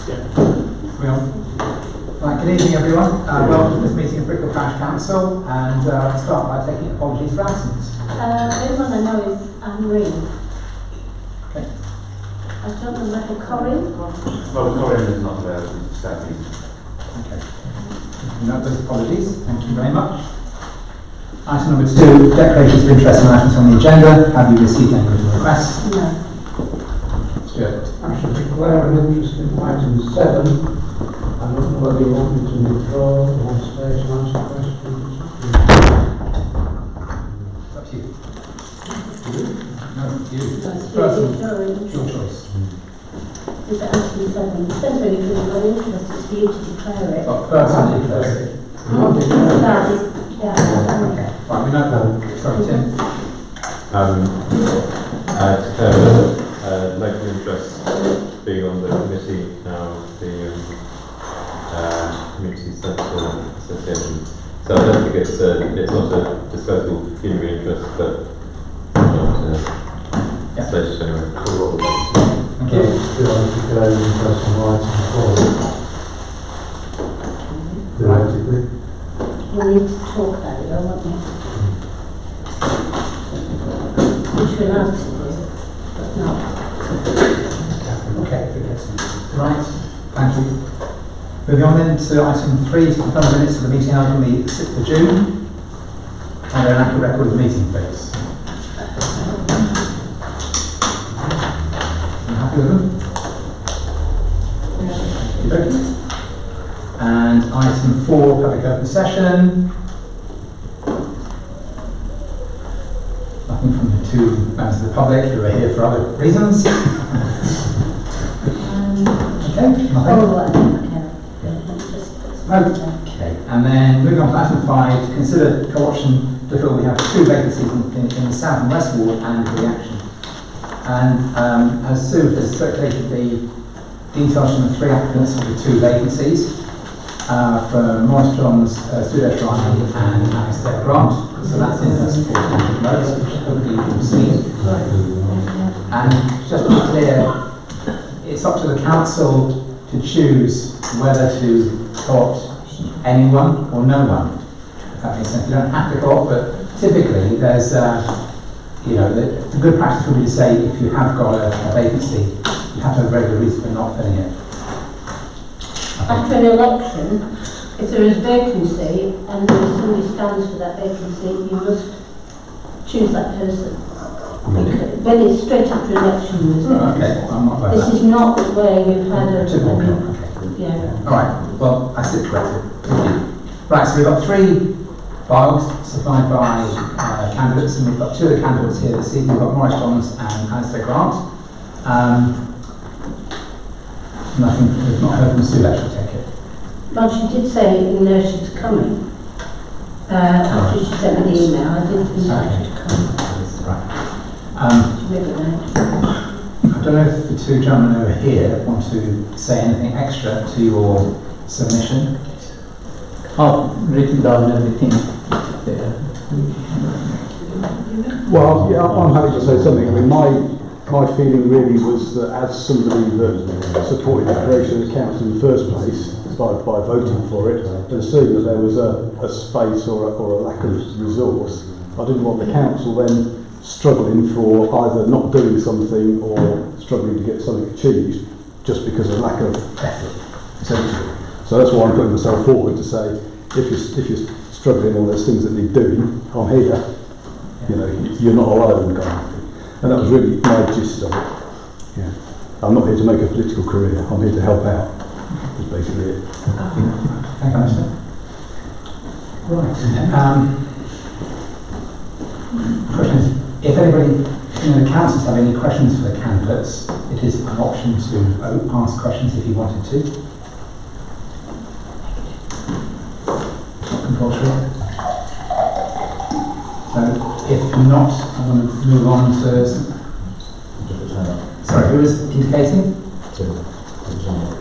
Right, good evening everyone. Welcome to this meeting of Brickhill Parish Council, and I'll start by taking apologies for absence. Everyone I know is Anne-Marie. Okay. I don't know whether Corinne. Well, Corinne is not there, she's sadly. Okay. Note those apologies. Thank you very much. Item number 2, declarations of interest and items on the agenda. Have you received any written requests? No. Stuart. I should declare an interest in item 7. I don't know whether you want me to withdraw or stay to answer questions. It's up to you. No, you. That's It's your choice. Is it item 7? It says when you've got interest, it's for you to declare it. Oh, person interest. That is, yeah. Okay. Right, we know that. Sorry, Tim. Local interest being on the committee now, the Community Central Association. So I don't think it's not a disposable pecuniary interest, but not status anyway. Thank you. Declaring interest in item 4. Theoretically. We'll need to talk about it, though, won't we? Which we're allowed to do, but not. Okay, right, thank you. Moving on then to item 3, to confirm the minutes of the meeting held on the 6th of June. And an accurate record of the meeting, please. You happy with them? Okay. And item 4, public open session. Nothing from the 2 members of the public who are here for other reasons. Okay, nothing. Okay, and then moving on to item 5, to consider co-option to fill. We have 2 vacancies in the South and West Ward and reaction. And as Sue has circulated the details from the 3 applicants for the 2 vacancies, from Morris Johns, Stuart Ryan and Alistair Grant. So that's in the supporting notes, which hopefully you can see. And just to be clear, it's up to the council to choose whether to co-opt anyone or no one. If that makes sense. You don't have to co-opt, but typically there's, it's a good practice for me to say if you have got a vacancy, you have to have a very good reason for not filling it. After an election, if there is vacancy and somebody stands for that vacancy, you must choose that person. When it's straight after election, okay, I'm not like this that. is not where you've had a Okay. Alright, well, I sit corrected. Right, so we've got 3 files supplied by candidates, and we've got 2 of the candidates here this evening. We've got Morris Johns and Alistair Grant. Nothing, we've not heard from Sue, actually, take it. Well, she did say in there she's coming. After she sent me the email, I did invite her to come. Right. I don't know if the 2 gentlemen over here want to say anything extra to your submission. I've written down everything there. Well, yeah, I'm happy to say something. I mean, my feeling really was that as somebody that supported the creation of the council in the first place, by voting for it, and seeing that there was a space or a lack of resource, I didn't want the council then struggling for either not doing something or struggling to get something achieved just because of lack of effort, essentially. So that's why I'm putting myself forward to say, if you're struggling or there's things that need doing, I'm here. You know, you're not alone, kind of thing. And that was really my gist of it. Yeah. I'm not here to make a political career. I'm here to help out. That's basically it. Thank you, Mr. Right. Questions? If anybody in the council have any questions for the candidates, it is an option to ask questions if you wanted to. Not compulsory. So if not, I'm going to move on to. Sorry, who is indicating?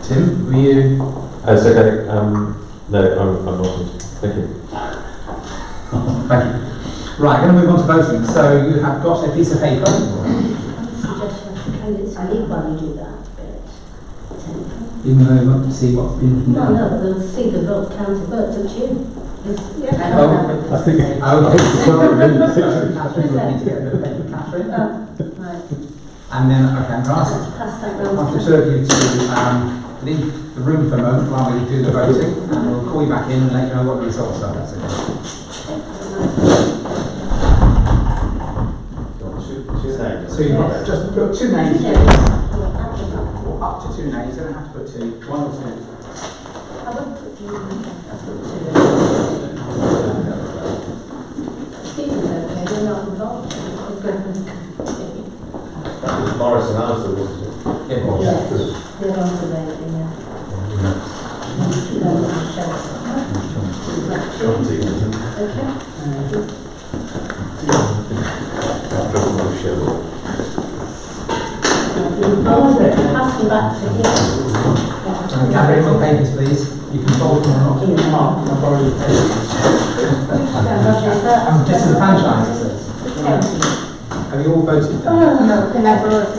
Tim, were you? It's okay. No, I'm not. Thank you. Thank you. Right, I'm going to move on to voting. So you have got a piece of paper. would suggest that the candidates leave while you do that. even though they want to see what's been No, done? no, they'll see the vote counted, but it's up to you. Oh, I think okay. I think the clerk really So, thinks- Catherine, we need to get a bit of paper, Catherine. Right. And then, okay, I'm going to ask Pass that I want round. the two of you to leave the room for a moment while we do the voting, and we'll call you back in and let you know what the results are. That's okay. So you've got just put two names, or up to two names. You don't have to put two, one or two. I would put you in. Stephen's okay, they're not involved. Morris and Alistair, wasn't it? Yeah, well, Yes, they're on the way, yeah. No, okay. Pass them back to him. Catherine, your papers, please. You can fold them or not. I'll borrow your papers. This is the franchise, it says. Have you all voted? Oh, no, can I borrow it?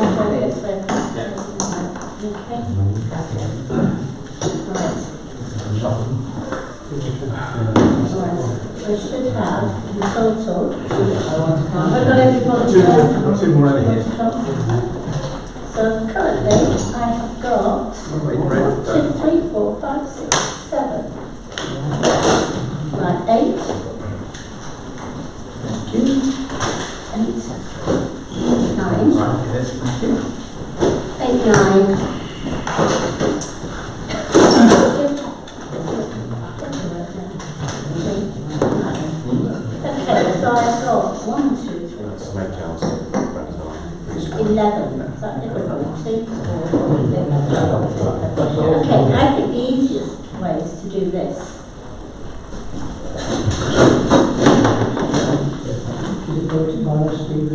We should have in total. I've got everybody. Two more over here. So currently I have got 1, 2, 3, 4, 5, 6, 7. Right, 8. 8, 9. Right, yes, thank you. 8, 9. Okay, so I've got 1, 2, 3, 4, 11. Is that different? 2, 4, 11. Okay, I think the easiest way is to do this. Is it voted by SPV?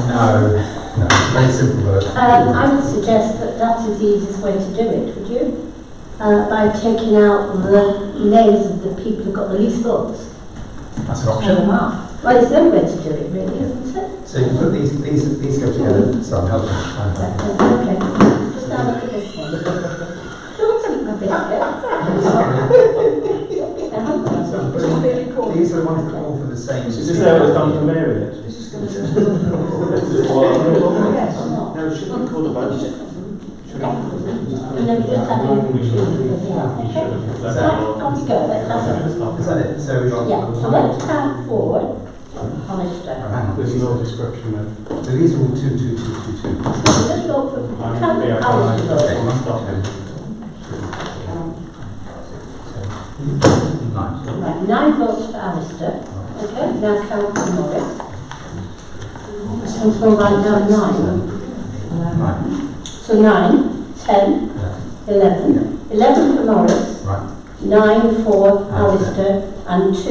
No, it's very simple vote. I would suggest that that is the easiest way to do it, would you? By taking out the names of the people who got the least votes. That's an option. Well, it's no way to do it, really, isn't it? So you can put these go together. So I'm helping. Okay. Just now look at this one. Don't take my biscuit. These are the ones that all for the same. Is this how it's done for Mary yet? Yes. No, it shouldn't be called a vote. And then we just have it. Okay. Right, on we go. Let's have it. Is that it? So we've got. Yeah, so let's count forward. Honester. Hang on. There's no description then. So these are all 2, 2, 2, 2, 2. So let's go for count Alistair. Okay, Right, 9 votes for Alistair. Okay, now count for Morris. And so right now 9. Right. So 9, 10, 11. 11 for Morris, Right. 9 for Alistair, and 2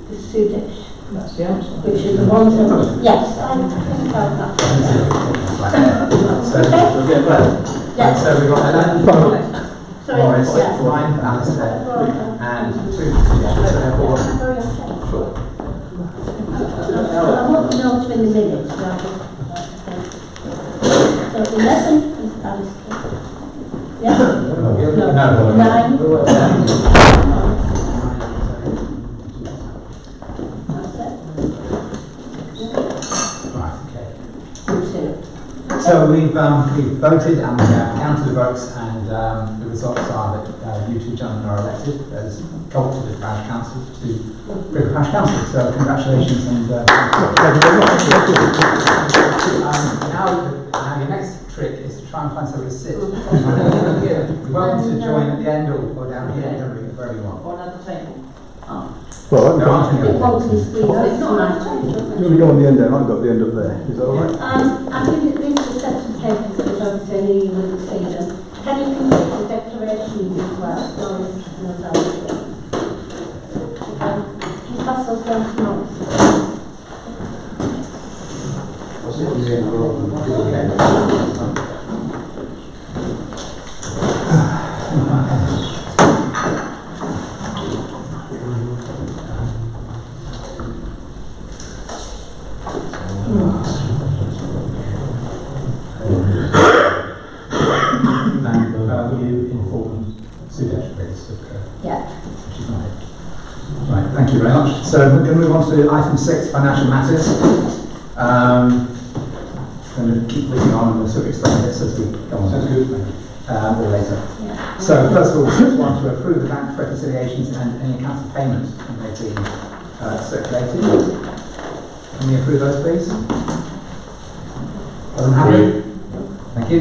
for Sudesh. That's the answer. Which is the ones that, yes, I think about that. So, Okay? Yes. so we've got 11 for Sorry, Morris, yeah. 9 for Alistair, and 2 for Sudesh. So therefore, sure. I want to know what's in the minutes. So 11 is Alistair. Yeah? No. 9. Right, okay. So we've voted and counted the votes, and the results are that you two gentlemen are elected as co-operative parish councillors to Brickhill Parish Council. So congratulations and thank you very much. Now your next trick is to try and find somewhere to sit. You're welcome to join at the end or down here, wherever you want. Or another table. Well, They want to squeeze it. you want to go on the end there, and I've got the end up there. Is that all right? I think that these are sets of papers which obviously you wouldn't see them. Can you complete the declarations as well? Lois knows how to do it. Can you pass those down to Lois? inform Sue please. Yeah. She's not here. Right, thank you very much. So we're going to move on to item 6, financial matters. Going to keep moving on and we'll sort of explain this as we go on. Sounds good. Or later. Yeah. So first of all, we want to approve the bank reconciliations and any accounts of payment that may be circulated. Can we approve those, please? Everyone happy? Thank you.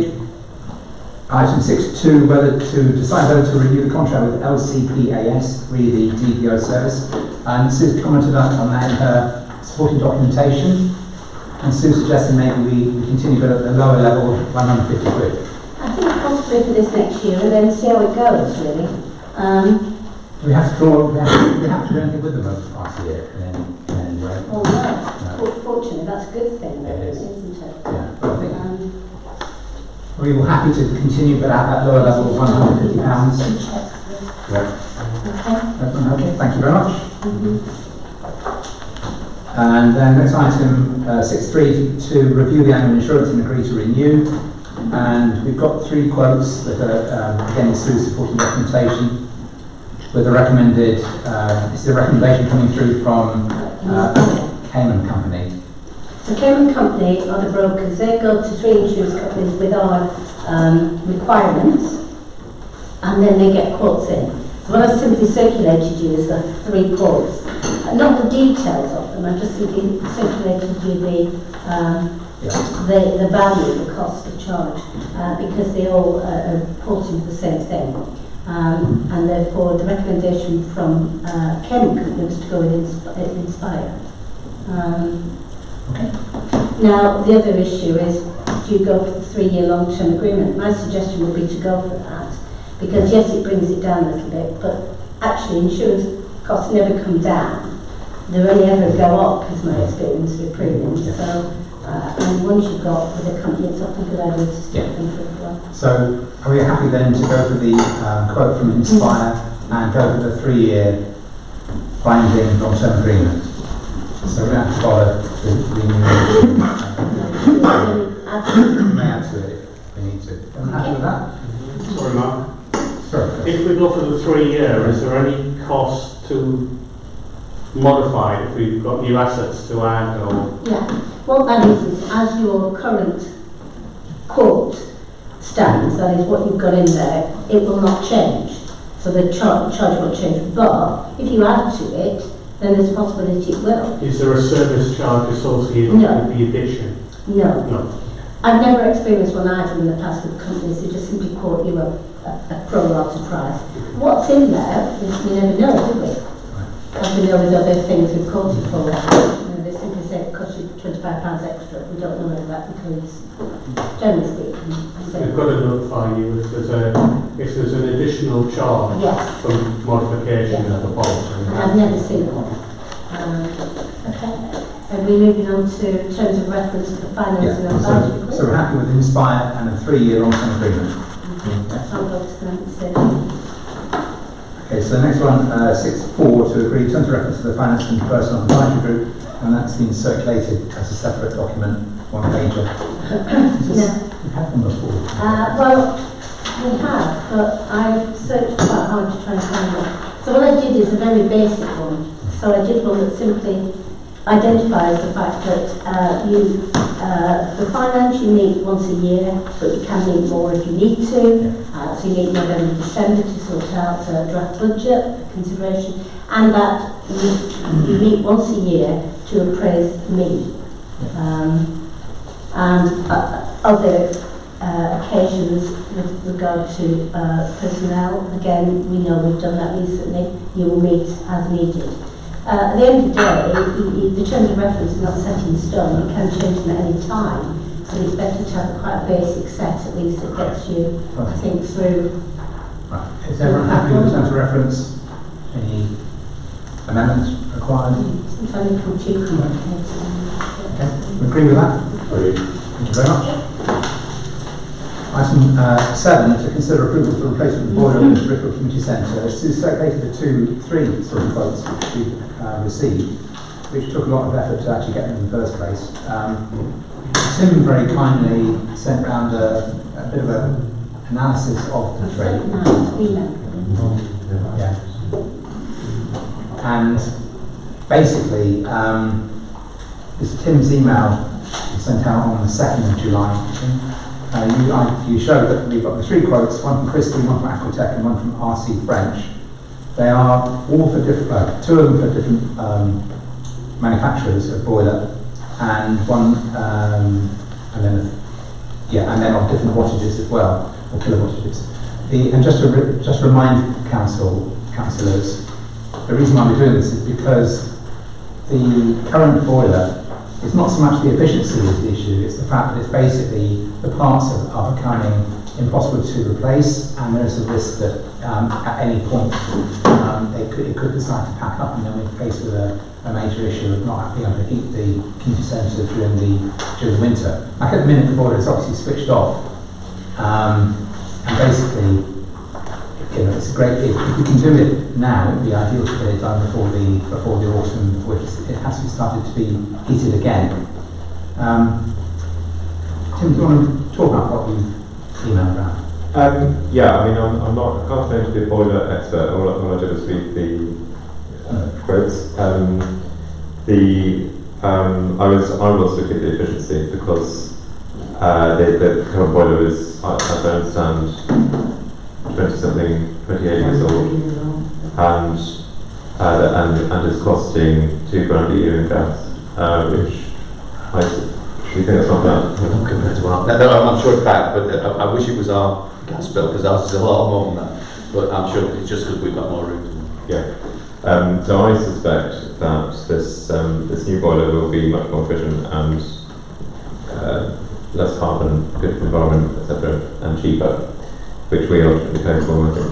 Item 6.2, whether to decide whether to renew the contract with LCPAS, really the DPO service. And Sue's commented on that in her supporting documentation. And Sue suggested maybe we continue but at the lower level, 150 quid. I think possibly for this next year and then see how it goes, really. We have to draw, we have to do anything with them over the past year in any way. Oh, no. Fortunately, that's a good thing, though, It is. isn't it? Yeah, but I think we were happy to continue but at that lower level of £150. Yeah. Okay. Everyone okay? Thank you very much. Mm-hmm. And then next item, 6.3, to review the annual insurance and agree to renew. And we've got 3 quotes that are, again, through supporting documentation with a recommended, this is a recommendation coming through from Cayman Company. So Cayman Company are the brokers. They go to 3 insurance companies with our requirements and then they get quotes in. So what I've simply circulated you is the 3 quotes. Not the details of them, I've just simply circulated you the value, the cost of charge, because they all are reporting the same thing. And therefore the recommendation from Cayman Company was to go with Inspire. Okay. Now the other issue is, do you go for the 3-year long-term agreement? My suggestion would be to go for that, because yes, it brings it down a little bit, but actually insurance costs never come down. They only ever go up, is my experience with premiums. Yeah. So, and once you've got with a company, it's often a good idea to stick Yeah. them for a while. So are we happy then to go for the quote from Inspire and go for the 3-year binding long-term agreement? So we don't have to bother to renew. We may add to it if we need to. Are we happy with that? Sorry, Mark. Sorry. If we go for the 3-year, is there any cost to modify it if we've got new assets to add or? Yeah, what that is as your current quote stands, that is what you've got in there, it will not change. So the charge won't change. But if you add to it, then there's a possibility it will. Is there a service charge associated No. with the addition? No. No. I've never experienced one either in the past with companies who just simply quote you a pro rata price. What's in there, we never know, do we? As we know with other things we've quoted for, they simply say it costs you £25 extra. We don't know whether that includes, generally speaking. We've got to notify you if there's an additional charge Yes. from modification of the policy. I've never seen one. Okay. Are we moving on to terms of reference for financing and budget? So we're happy with Inspire and a 3-year long-term agreement. I'll go to the next one. Okay, so the next one, 6.4, to agree terms of reference to the Finance and Personal Advisory Group, and that's been circulated as a separate document, 1-pager. We've had them before. Well, we have, but I've searched quite hard to try and find one. So what I did is a very basic one. So I did one that simply identifies the fact that the finance you meet once a year, but you can meet more if you need to. So you meet November, December to sort out a draft budget consideration, and that you meet once a year to appraise me. And other occasions with regard to personnel, again, we know we've done that recently, you will meet as needed. At the end of the day, the terms of reference are not set in stone, you can change them at any time, so it's better to have quite a basic set, at least that gets you, I think, through. Right. Is everyone happy with the terms of reference? Any amendments required? If I need to too complicated. Okay, we agree with that? Thank you very much. Item 7, to consider approval for replacement of the boiler in the Brickhill Community Centre. Sue circulated the 3 sort of quotes which we received, which took a lot of effort to actually get them in the first place. Tim very kindly sent round a bit of a analysis of the three. Yeah. And basically, this Tim's email was sent out on the 2nd of July. You show that we've got the 3 quotes, one from Christie, one from Aquatech, and one from RC French. They are all for different, 2 of them for different manufacturers of boiler, and one, and then of different wattages as well, or kilowattages. And just to remind councillors, the reason why we're doing this is because the current boiler is not so much the efficiency is the issue, it's the fact that it's basically the parts are becoming impossible to replace, and there is a risk that at any point it could decide to pack up, and then we're faced with a major issue of not being able to heat the community centre during the winter. Like at the minute, the boiler is obviously switched off, and basically, it's a great. If we can do it now, it would be ideal to get it done before the autumn, before it has to be started to be heated again. Tim, do you want to talk about what you've emailed about? Yeah, I mean, I can't claim to be a boiler expert. All I did was read the quotes. I was looking at the efficiency because the current boiler is, as I understand, 28 years old, and is costing £2 grand a year in gas, which I think that's not bad. Compared to our, no, I'm sure it's bad, but I wish it was our gas bill, because ours is a lot more than that. But I'm sure it's just because we've got more rooms. Yeah. So I suspect that this new boiler will be much more efficient and less carbon, good for the environment, etc., and cheaper, which we ultimately pay for, I think.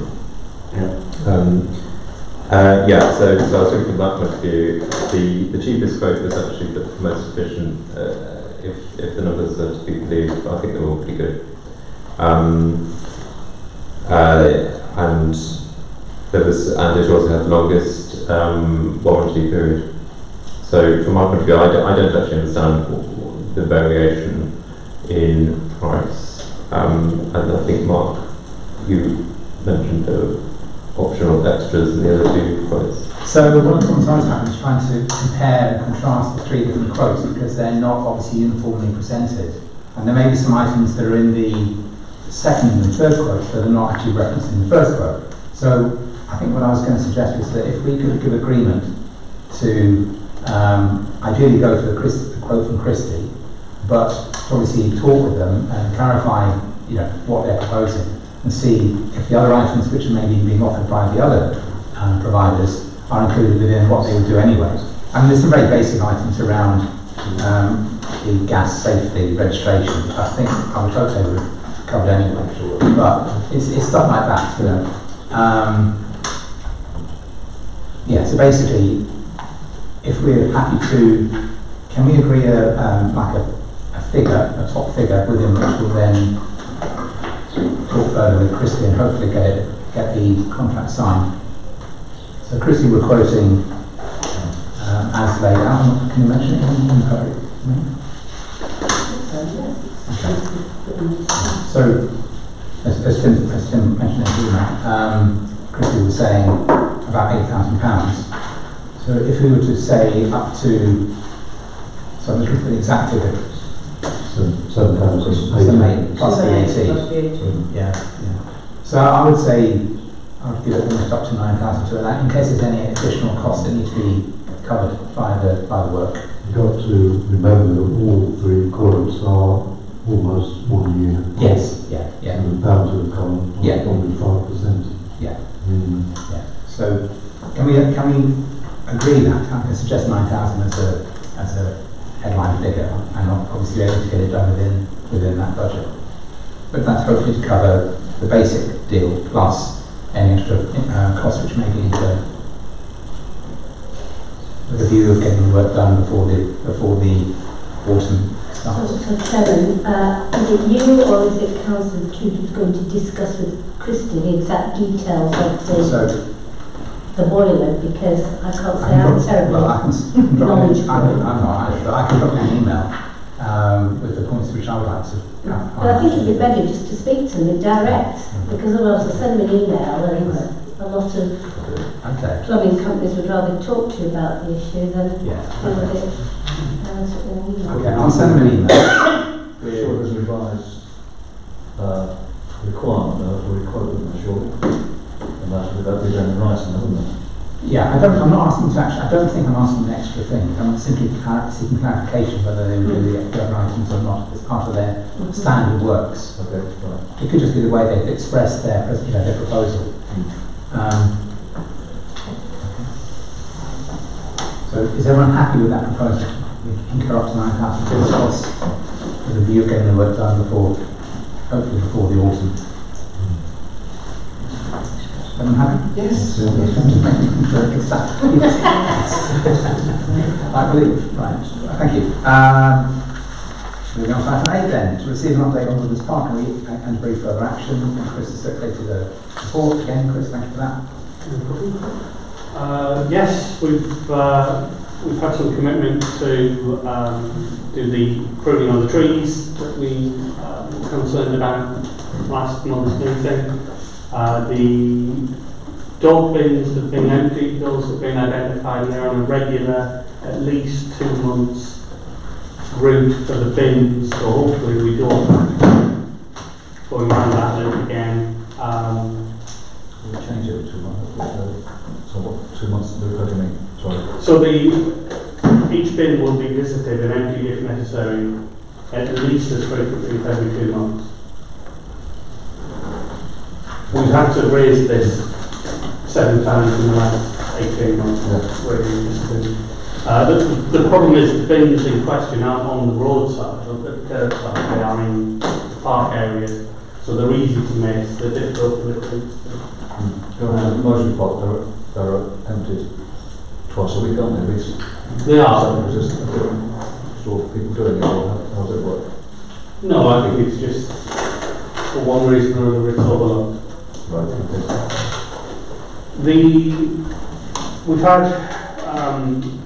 So I was thinking from that point of view, the cheapest quote was actually the most efficient, if the numbers are to be believed, but I think they're all pretty good. And it also had the longest warranty period. So from my point of view, I don't actually understand the variation in price. And I think, Mark, you mentioned the optional extras in the other 2 quotes. So what sometimes happens is trying to compare and contrast the 3 different quotes, because they're not obviously uniformly presented. And there may be some items that are in the 2nd and 3rd quotes that are not actually referenced in the 1st quote. So I think what I was going to suggest was that if we could give agreement to ideally go for the quote from Christie, but obviously talk with them and clarify, what they're proposing, and see if the other items which are maybe being offered by the other providers are included within what they would do anyway. I mean, there's some very basic items around the gas safety registration. I think I would hope they would have covered anyway, but it's stuff like that. So basically, if we're happy to, can we agree a top figure within which we'll then talk further with Christie and hopefully get the contract signed. So Christie, we're quoting as laid out. Can you mention it in the public? Okay. So as Tim mentioned in his email, Christie was saying about £8,000. So if we were to say up to, so I'm just looking at the exact figure. 7,000 plus VAT. Yeah. So I would say I would give it almost up to 9,000 to that, in case there's any additional costs that need to be covered by the work. You've got to remember that all 3 quotes are almost 1 year. Yes. Yeah. And the pounds have come probably 5%. Yeah. So can we agree that? I can suggest 9,000 as a headline figure, and obviously able to get it done within that budget. But that's hopefully to cover the basic deal plus any extra costs which may be incurred, with a view of getting the work done before the autumn starts. So Chairman, is it you or is it Councillor who's going to discuss with Christie the exact details of the boiler, because I can't say I'm terribly knowledgeable. I can drop you an email with the points which I would like to. But I think it'd be better just to speak to me direct, because otherwise they'll send me an email and a lot of plumbing companies would rather talk to you about the issue than deal with it. Okay, I'll send them an email. We're sure there's a revised requirement for equipment, surely, and that'd be done in writing, wouldn't it? Yeah, I'm not asking to actually, I don't think I'm asking an extra thing. I'm simply seeking clarification whether they will do the other items or not as part of their standard works. Okay, right. It could just be the way they've expressed their proposal. So is everyone happy with that proposal? We can go up to 9,000 costs with a view of getting the work done hopefully before the autumn. Everyone happy? Yes. I believe. Right. Thank you. Moving on to item 8 then, to receive an update on Woodlands Park and brief further action. And Chris has circulated a report again. Chris, thank you for that. Yes, we've had some commitment to do the pruning on the trees that we were concerned about last month's meeting. The dog bins have been emptied, those have been identified, and they're on a regular, at least 2 months route for the bins, so hopefully we don't going around that loop again. We'll change it to 2 months. So what, 2 months to do? What do you mean? Sorry. So each bin will be visited and emptied if necessary, at least as frequently as every 2 months. We've had to raise this 7 times in the last 18 months. The problem is the bins in question aren't on the roadside, or the curbside, they are in the park areas, so they're easy to miss, they're difficult to lift. Most reports, they're emptied twice a week, aren't they, at least? They are. So it's just sort of people doing it, or how does it work? No, I think it's just, for one reason or another, it's overlooked. Right, We've had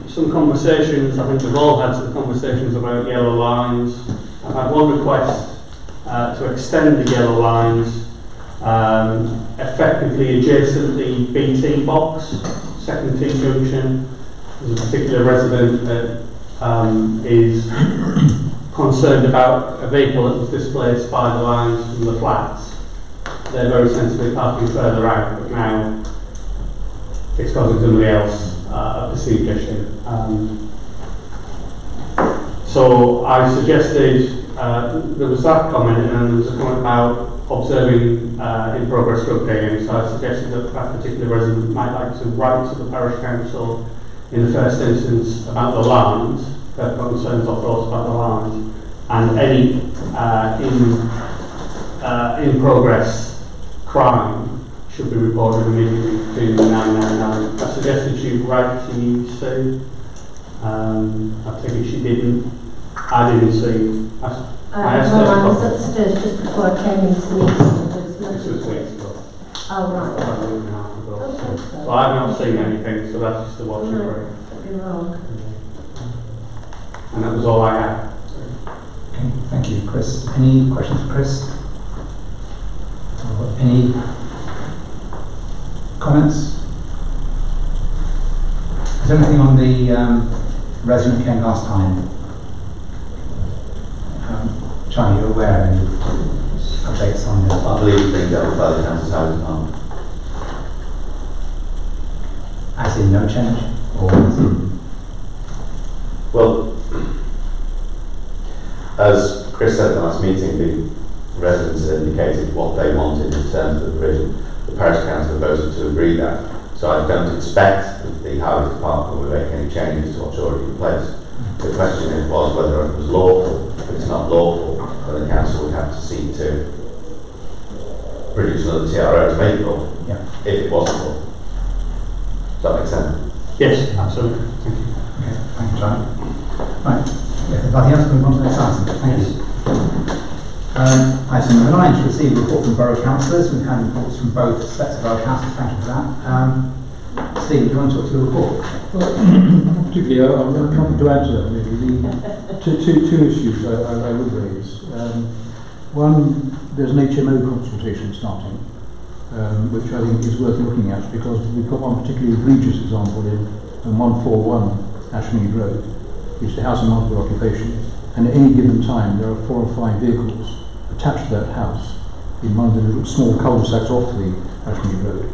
some conversations, I think we've all had some conversations about yellow lines. I've had one request to extend the yellow lines effectively adjacent the BT box, second T junction. There's a particular resident that is concerned about a vehicle that was displaced by the lines from the flats. They're very sensibly parking further out, but now it's causing somebody else a perceived issue. So I suggested, there was that comment, and then there was a comment about observing in progress for updating. So I suggested that that particular resident might like to write to the parish council in the first instance about the lines, their concerns or thoughts about the lines, and any in progress crime should be reported immediately to 999. I suggested she write to you, Sue. I think she didn't. I didn't see. I asked her. I was upstairs just before I came into the meeting. This was weeks ago. Oh, right. About a week and a half ago. Okay, so. So I've not seen anything, so that's just a watching No, brief. could be wrong. And that was all I had. Okay, thank you, Chris. Any questions for Chris? Or any comments? Is there anything on the resident came last time? Charlie, you're aware of any updates on this? I believe it's being dealt with by the council's housing department. As in no change? Or as in? Well, as Chris said at the last meeting, the residents had indicated what they wanted in terms of the provision. The parish council voted to agree that. So I don't expect that the housing department will make any changes to what's already in place. The question was whether it was lawful. If it's not lawful, then the council would have to seek to produce another TRO to make it lawful, if it wasn't lawful. Does that make sense? Yes, absolutely. Thank you. Okay, thank you, Charlie. Right, if anybody else move on to the next item. Thank you. Item number 9, to receive a report from Borough Councillors. We've had reports from both sets of Borough Councillors, thank you for that. Steve, do you want to talk to the report? Well, particularly, I'm nothing to add to that really. The two issues I would raise. One, there's an HMO consultation starting, which I think is worth looking at, because we've got one particularly egregious example in 141 Ashmead Road, which is a house of multiple occupation, and at any given time there are 4 or 5 vehicles attached to that house in one of the little small cul-de-sacs off the Ashmead Road,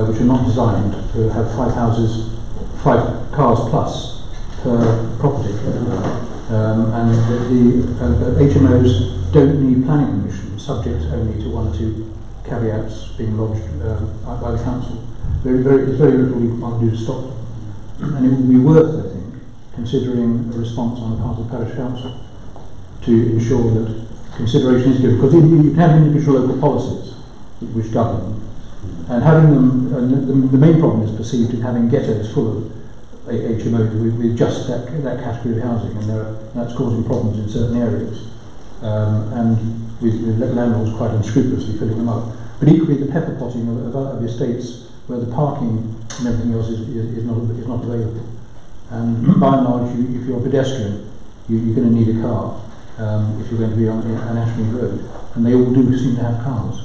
which are not designed to have 5 houses, 5 cars plus per property. And the HMOs don't need planning permission, subject only to 1 or 2 caveats being lodged by the council. There's very little we can do to stop them. And it would be worth, I think, considering a response on the part of the parish council to ensure that consideration is given, because you can have individual local policies which govern, and having them, the main problem is perceived in having ghettos full of HMOs with just that category of housing, and that's causing problems in certain areas, and with landlords quite unscrupulously filling them up. But equally, the pepper potting of estates where the parking and everything else is not available. And by and large, if you're a pedestrian, you're going to need a car if you're going to be on an Ashmead Road, and they all do seem to have cars.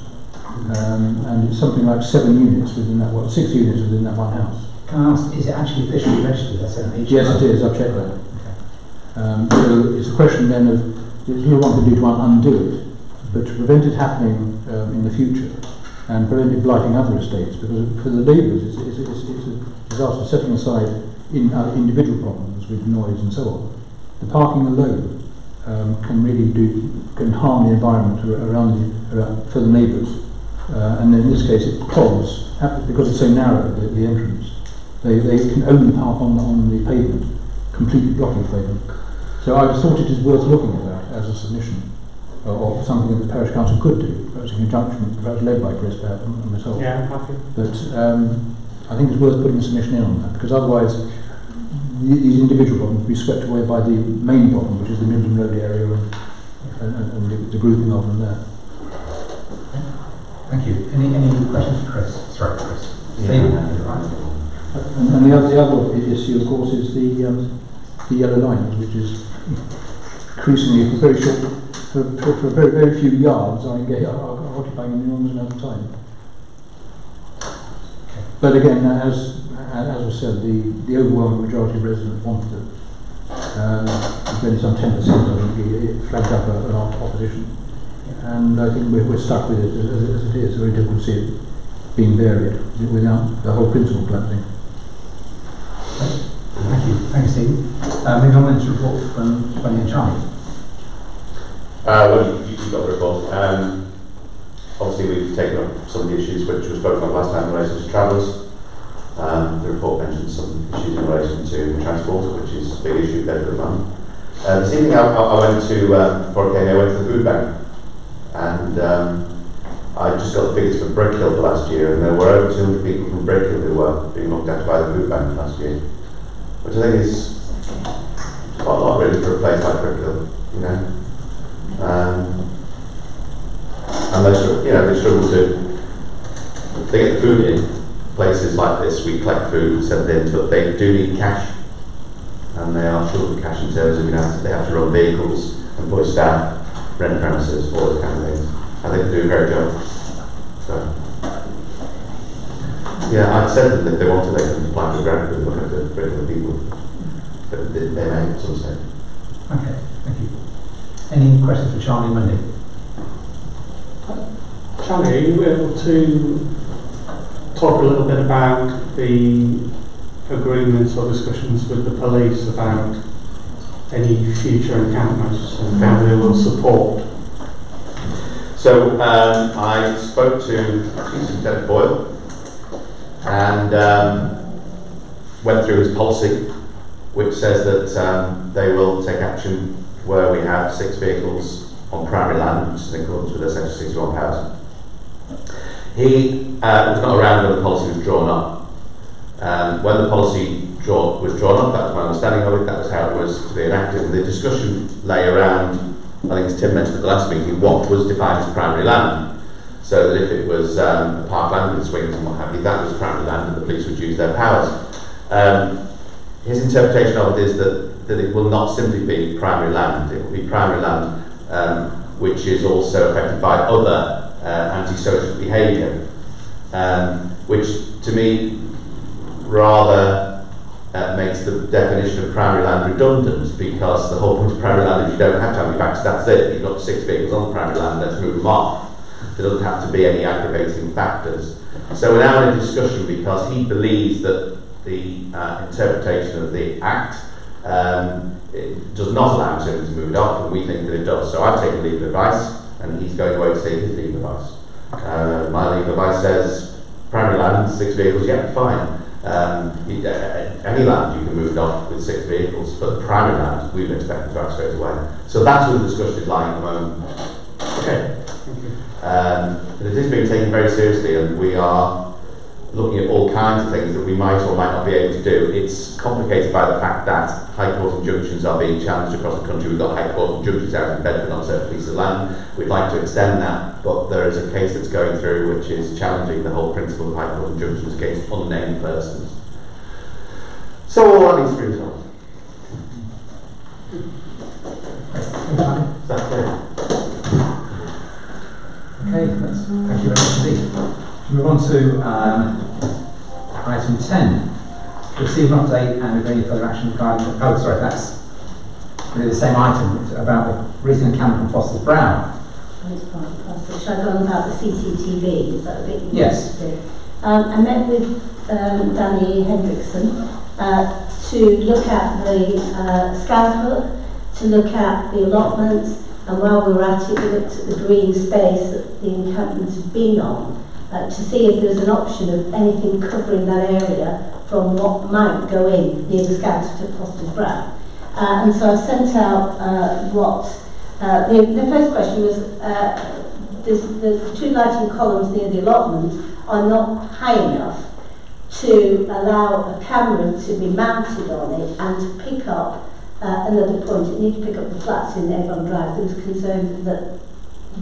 And it's something like 7 units within that 6 units within that one house. Can I ask, is it actually officially registered as an HMO? Yes, it is. I've checked that. Okay. So it's a question then of there's little one can do to undo it, but to prevent it happening in the future and prevent it blighting other estates, because for the neighbours it's a disaster, setting aside individual problems with noise and so on. The parking alone can harm the environment around for the neighbours, and in this case it clogs because it's so narrow the entrance. They can only park on the pavement, completely blocking the pavement. So I thought it is worth looking at that as a submission, or something that the parish council could do, perhaps in conjunction, perhaps led by Chris and myself. Yeah, I'm happy. But I think it's worth putting a submission in on that, because otherwise these individual problems will be swept away by the main problem, which is the Midland Road area and the grouping of them there. Thank you. Any questions for Chris? Sorry, Chris. Stephen, right. And the other issue, of course, is the yellow lines, which is increasingly for very short, for very, very few yards, are occupying an enormous amount of time. Okay. But again, as was said, the overwhelming majority of residents wanted it. There's only some 10% I think it flagged up an opposition, and I think we're stuck with it as it is. It's very difficult to see it being varied without the whole principle collapsing. Thank you. Thank you, Stephen. Moving on then to report from Tony and Charlie. Well, you got the report. Obviously, we've taken up some of the issues which were spoken of last time in relation to travellers. The report mentioned some issues in relation to transport, which is a big issue there at the moment. This evening I went to, before I came here, I went to the food bank, and I just got the figures for Brickhill for last year, and there were over 200 people from Brickhill who were being looked after by the food bank last year, which I think is quite a lot really for a place like Brickhill, you know. And they struggle to get the food in. Places like this, we collect food, send it in, but they do need cash, and they are short of cash in terms of, they have to run vehicles, employ staff, rent premises, all those kind of things. I think they do a great job. So, yeah, I'd said that if they wanted, they can apply for a grant and look at the regular people, but they may at some stage. Okay, thank you. Any questions for Charlie and Wendy? Charlie, are you able to talk a little bit about the agreements or discussions with the police about any future encampments and how they will support? So I spoke to Lieutenant Boyle and went through his policy, which says that they will take action where we have 6 vehicles on primary land, which is in accordance with their Section 61 powers. He was not around when the policy was drawn up. When the policy was drawn up, that was my understanding of it, that was how it was to be enacted, and the discussion lay around, I think as Tim mentioned at the last meeting, what was defined as primary land. so that if it was parkland with swings and what have you, that was primary land and the police would use their powers. His interpretation of it is that it will not simply be primary land, it will be primary land which is also affected by other antisocial behaviour, which to me rather makes the definition of primary land redundant, because the whole point of primary land is you don't have to have your backs, that's it. You've got 6 vehicles on primary land, let's move them off. There doesn't have to be any aggravating factors. So we're now in a discussion because he believes that the interpretation of the Act it does not allow him to move it off, and we think that it does. So I've taken legal advice, and he's going away to take his legal advice. My legal advice says primary land, 6 vehicles, yeah, fine. Any land you can move it off with 6 vehicles, but the primary land we would expect to have straight away. So that's where the discussion is lying at the moment. Okay. But it is being taken very seriously, and we are looking at all kinds of things that we might or might not be able to do. It's complicated by the fact that High Court injunctions are being challenged across the country. We've got High Court injunctions out in Bedford on certain pieces of land. We'd like to extend that, but there is a case that's going through which is challenging the whole principle of High Court injunctions against unnamed persons. So all that needs to be resolved. Is that clear? Okay, thank you very much indeed. Move on to item 10. Receive an update and with any further action regarding that's really the same item. It's about the recent encounter from Foster's Brow. Should I go on about the CCTV? Is that a bit? Yes. I met with Danny Hendrickson to look at the Scout Hut, to look at the allotments, and while we were at it, we looked at the green space that the encampment had been on, to see if there was an option of anything covering that area from what might go in near the Scout Hut at Foster's Brow. And so I sent out the first question was, the 2 lighting columns near the allotment are not high enough to allow a camera to be mounted on it and to pick up another point. It needed to pick up the flats in Avon Drive. There was concern that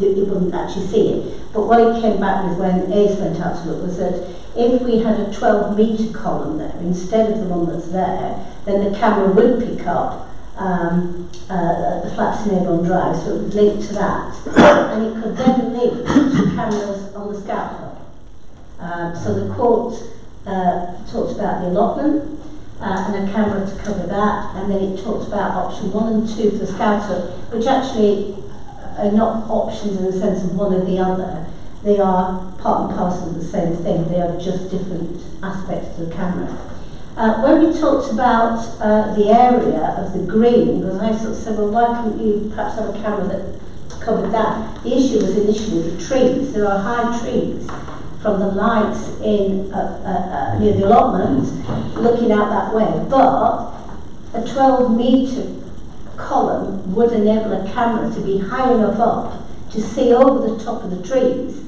it wouldn't actually see it. But what it came back with when Ace went out to look was that if we had a 12-metre column there instead of the one that's there, then the camera would pick up the flats in Avon Drive, so it would link to that. And it could then link to cameras on the Scout Hut. So the court talked about the allotment and a camera to cover that, and then it talked about option 1 and 2 for the Scout Hut, which actually are not options in the sense of one or the other. They are part and parcel of the same thing. They are just different aspects of the camera. When we talked about the area of the green, because I sort of said, well, why couldn't you perhaps have a camera that covered that? The issue was initially the trees. There are high trees from the lights in near the allotment, looking out that way. But a 12-metre column would enable a camera to be high enough up to see over the top of the trees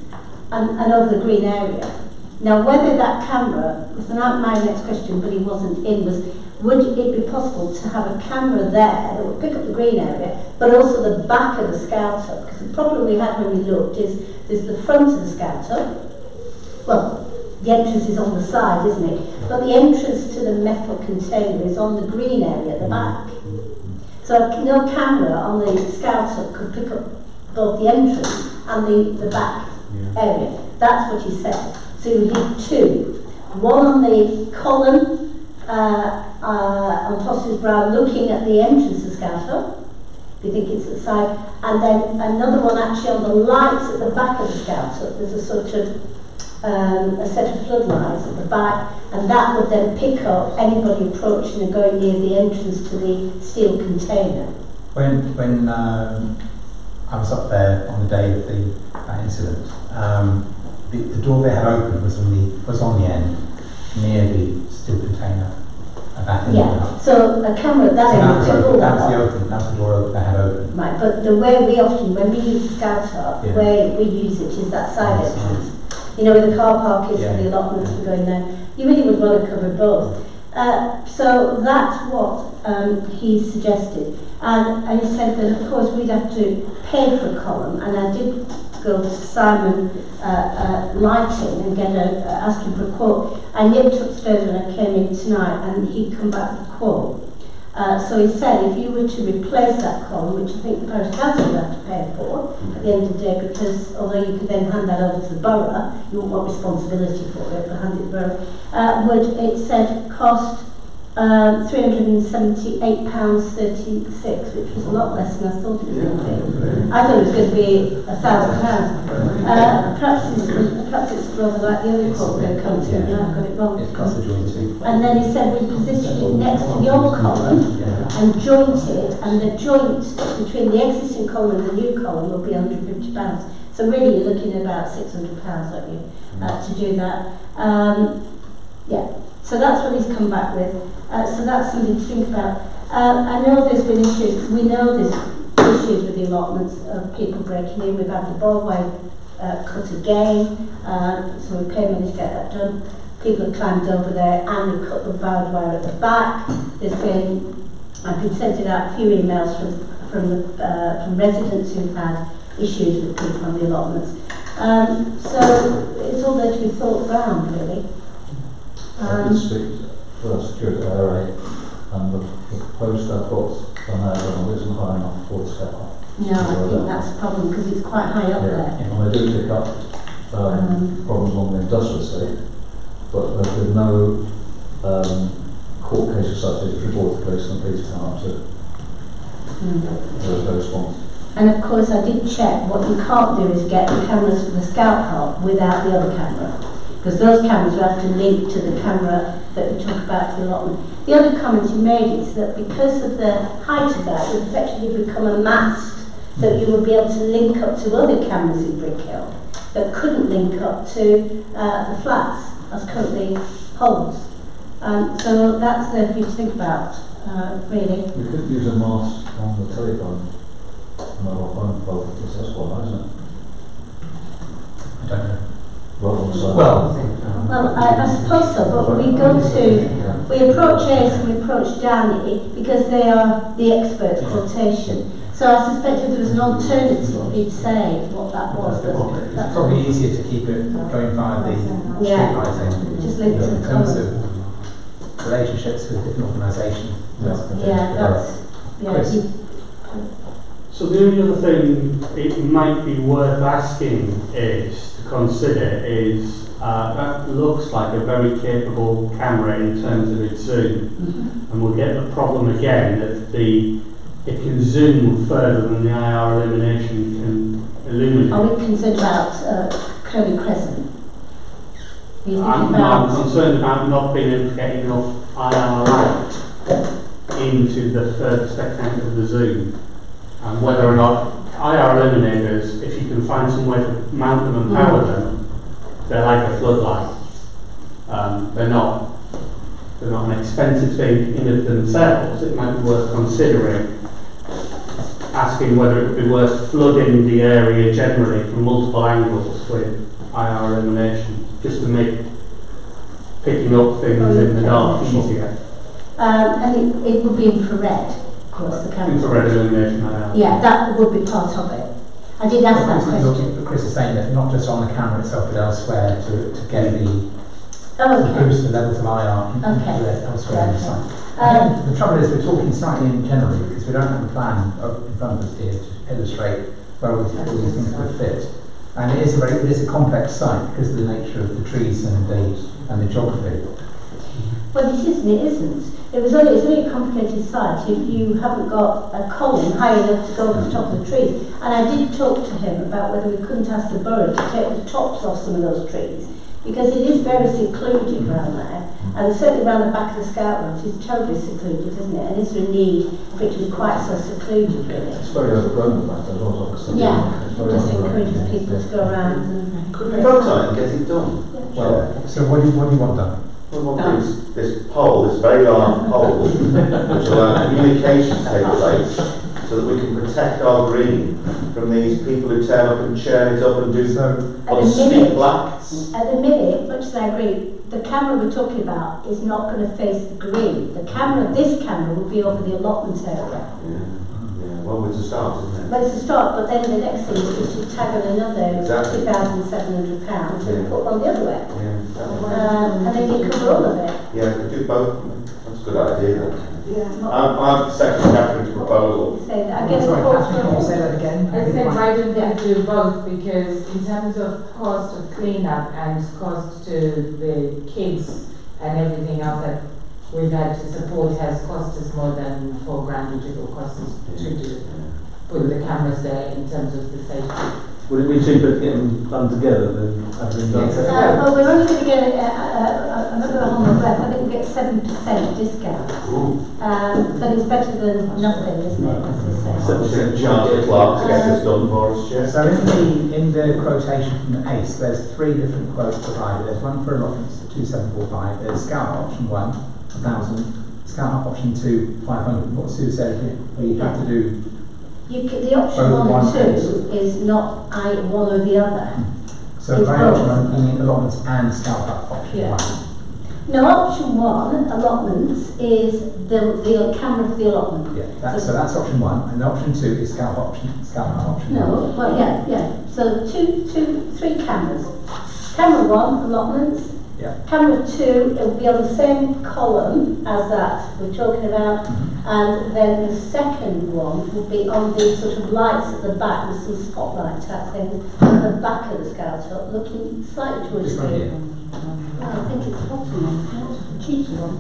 and over the green area. Now, whether that camera, was not my next question, but he wasn't in, was would it be possible to have a camera there that would pick up the green area, but also the back of the Scout Hut? Because the problem we had when we looked is there's the front of the Scout Hut. Well, the entrance is on the side, isn't it? But the entrance to the metal container is on the green area at the back. So no camera on the Scout Hut could pick up both the entrance and the back area. That's what he said. So you need 2. One on the column on Foster's Brow looking at the entrance of Scout Hut, if you think it's at the side, and then another one actually on the lights at the back of the Scout Hut. There's a sort of a set of floodlights at the back, and that would then pick up anybody approaching and going near the entrance to the steel container. When I was up there on the day of the incident, the door they had open was on the end near the steel container. So a camera at that end took all that up. That's the door they had open. Right, but the way when we use the Scout Hut, the way we use it is that side entrance. You know, where the car park is for the allotments for going there. You really would want to cover both. So that's what he suggested. And he said that, of course, we'd have to pay for a column. And I did go to Simon Lighting and ask him for a quote. I nipped upstairs when I came in tonight, and he'd come back with a quote. So he said if you were to replace that column, which I think the parish council would have to pay for at the end of the day, because although you could then hand that over to the borough, you wouldn't want responsibility for it, but hand it to the borough, it said cost £378.36, which was a lot less than I thought it was going to be. I thought it was going to be £1,000. Perhaps it's rather like the other quote we're going to come to, and I've got it wrong. It's cost of jointing. And then he said we position it next to your column and joint it, and the joint between the existing column and the new column will be £150. So really you're looking at about £600, aren't you, to do that. Yeah. So that's what he's come back with. So that's something to think about. I know there's been issues, we know there's issues with the allotments of people breaking in. We've had the ballway cut again, so we managed to get that done. People have climbed over there and they've cut the barbed wire at the back. I've been sending out a few emails from residents who've had issues with people on the allotments. So it's all there to be thought round, really. I did speak for security area, and the post I've got on there isn't high enough for the step up. No, I think that's a problem because it's quite high up there. And they do pick up problems on the industrial estate, but there's been no court cases such as report the police and the police turn up to. There was no response. And of course I did check, what you can't do is get the cameras for the scout park without the other camera, because those cameras will have to link to the camera that we talk about to the allotment. The other comment you made is that because of the height of that, it would effectively become a mast, so you would be able to link up to other cameras in Brickhill that couldn't link up to the flats as currently holds. So that's there for you to think about, really. We could use a mast on the telephone, mobile phone pole, because that's quite high, isn't it? I don't know. Well, I suppose so, but we approach Ace and we approach Danny because they are the expert quotation. So I suspect if there was an alternative, he'd say what that was. It's probably easier to keep it going via the street lighting. Just link to the in terms of relationships with different organisations. So the only other thing it might be worth asking is to consider is that looks like a very capable camera in terms of its zoom, and we'll get the problem again that it can zoom further than the IR illumination can illuminate. Are we concerned about Curly Crescent? I'm concerned about not being able to get enough IR light into the furthest extent of the zoom. And whether or not IR illuminators, if you can find some way to mount them and power them, they're like a floodlight. They're not an expensive thing in of themselves. It might be worth considering asking whether it would be worth flooding the area generally from multiple angles with IR illumination, just to make picking up things in the dark easier. And it would be infrared. Of course, the camera. Infrared illumination, yeah, that would be part of it. I did ask that question. Chris is saying that not just on the camera itself, but elsewhere to get the okay. boost the levels of IR elsewhere in the site. The trouble is we're talking slightly in generally because we don't have a plan in front of us here to illustrate where all these things would fit. And it is a complex site because of the nature of the trees and the geography. Well, it isn't. It isn't. It's only a complicated site if you haven't got a column high enough to go over the top of the trees. And I did talk to him about whether we couldn't ask the borough to take the tops off some of those trees, because it is very secluded around there, and certainly around the back of the scout lodge is terribly secluded, isn't it? And is there a need for it to be quite so secluded, really? It's very overgrown at that as well. Yeah, it just encourages people to go around and... Could we vote on it and get it done? Yeah. Well, so what do you want done? We want this pole, this very large pole, which will allow communication to take place, so that we can protect our green from these people who turn up and churn it up and do on steep blacks. At the minute, much as I agree, the camera we're talking about is not going to face the green. The camera, this camera, will be over the allotment area. Well, it's a start, isn't it? But it's a start, but then the next thing is to tag on another Exactly. £2,700 and put one the other way. Yeah, exactly. And then you cover all of it. Yeah, we do both. That's a good idea. Yeah. I'm second Catherine's proposal. Say that. I get a Sorry, call Catherine, can you say that again? I said why don't they do both, because in terms of cost of cleanup and cost to the kids and everything else that we've had to support has cost us more than £4,000, which it will cost us to do. Put the cameras there in terms of the safety. Would it be cheaper to get them done together than having done separately? Well, we're only going to get, I'm not going to hold my breath, I think we get 7% discount. But it's better than nothing, isn't it? As I say. Charge the clerk to get this done for us, Chair. So in the quotation from the ACE, there's 3 different quotes provided. There's one for allotments at 2,745. There's scout option 1, 1,000. Scout option 2, 500. What Sue said, where you have to do. The option 1 and 2 is not one or the other. So by option 1, you mean allotments and scout option 1. No, option 1, allotments, is the camera for the allotment. Yeah, so that's option 1, and option 2 is scout option 1. No, well, yeah. So 3 cameras. Camera 1, allotments. Yeah. Camera 2, it will be on the same column as that we're talking about, and then the second one will be on the sort of lights at the back, with some spotlight type thing, at the back of the scout hut, looking slightly towards Just the right here. I think it's the bottom one, cheeky one.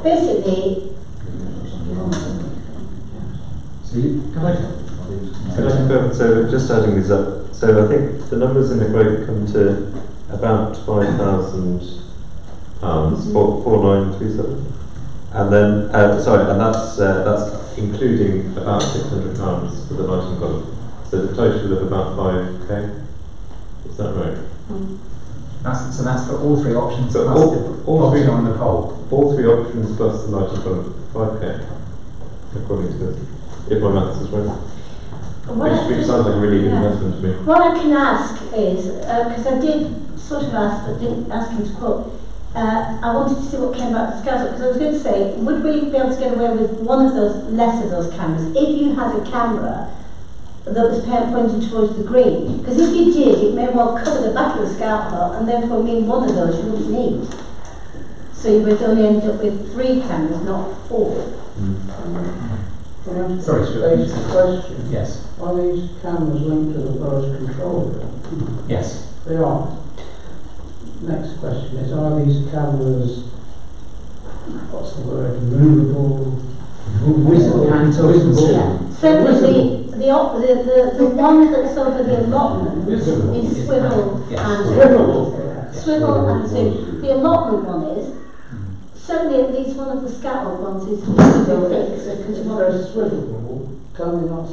Basically, So just adding these up, so I think the numbers in the quote come to about £5,000, 4937, and then and that's including about £600 for the lighting column. So the total of about 5k. Is that right? So that's for all 3 options. So plus all 3 on the pole. All 3 options plus the lighting column, 5k, according to this. If my maths is right. Which sounds like a really good investment to me. What I can ask is, because I did sort of ask, but didn't ask him to quote, I wanted to see what came out of the scouts, because I was going to say, would we be able to get away with one of those, less of those cameras, if you had a camera that was pointing towards the green? Because if you did, it may well cover the back of the scout hut, and therefore mean one of those you wouldn't need. So you would only end up with 3 cameras, not 4. Sorry, basic question. Yes. Are these cameras linked to the borough's control room? Yes. They are. Next question is, are these cameras, what's the word, movable? Visible. So the one that's over the allotment is swivel and zoom. The allotment one is, certainly at least one of the scout ones is fixed, because you want to swivel. Can they not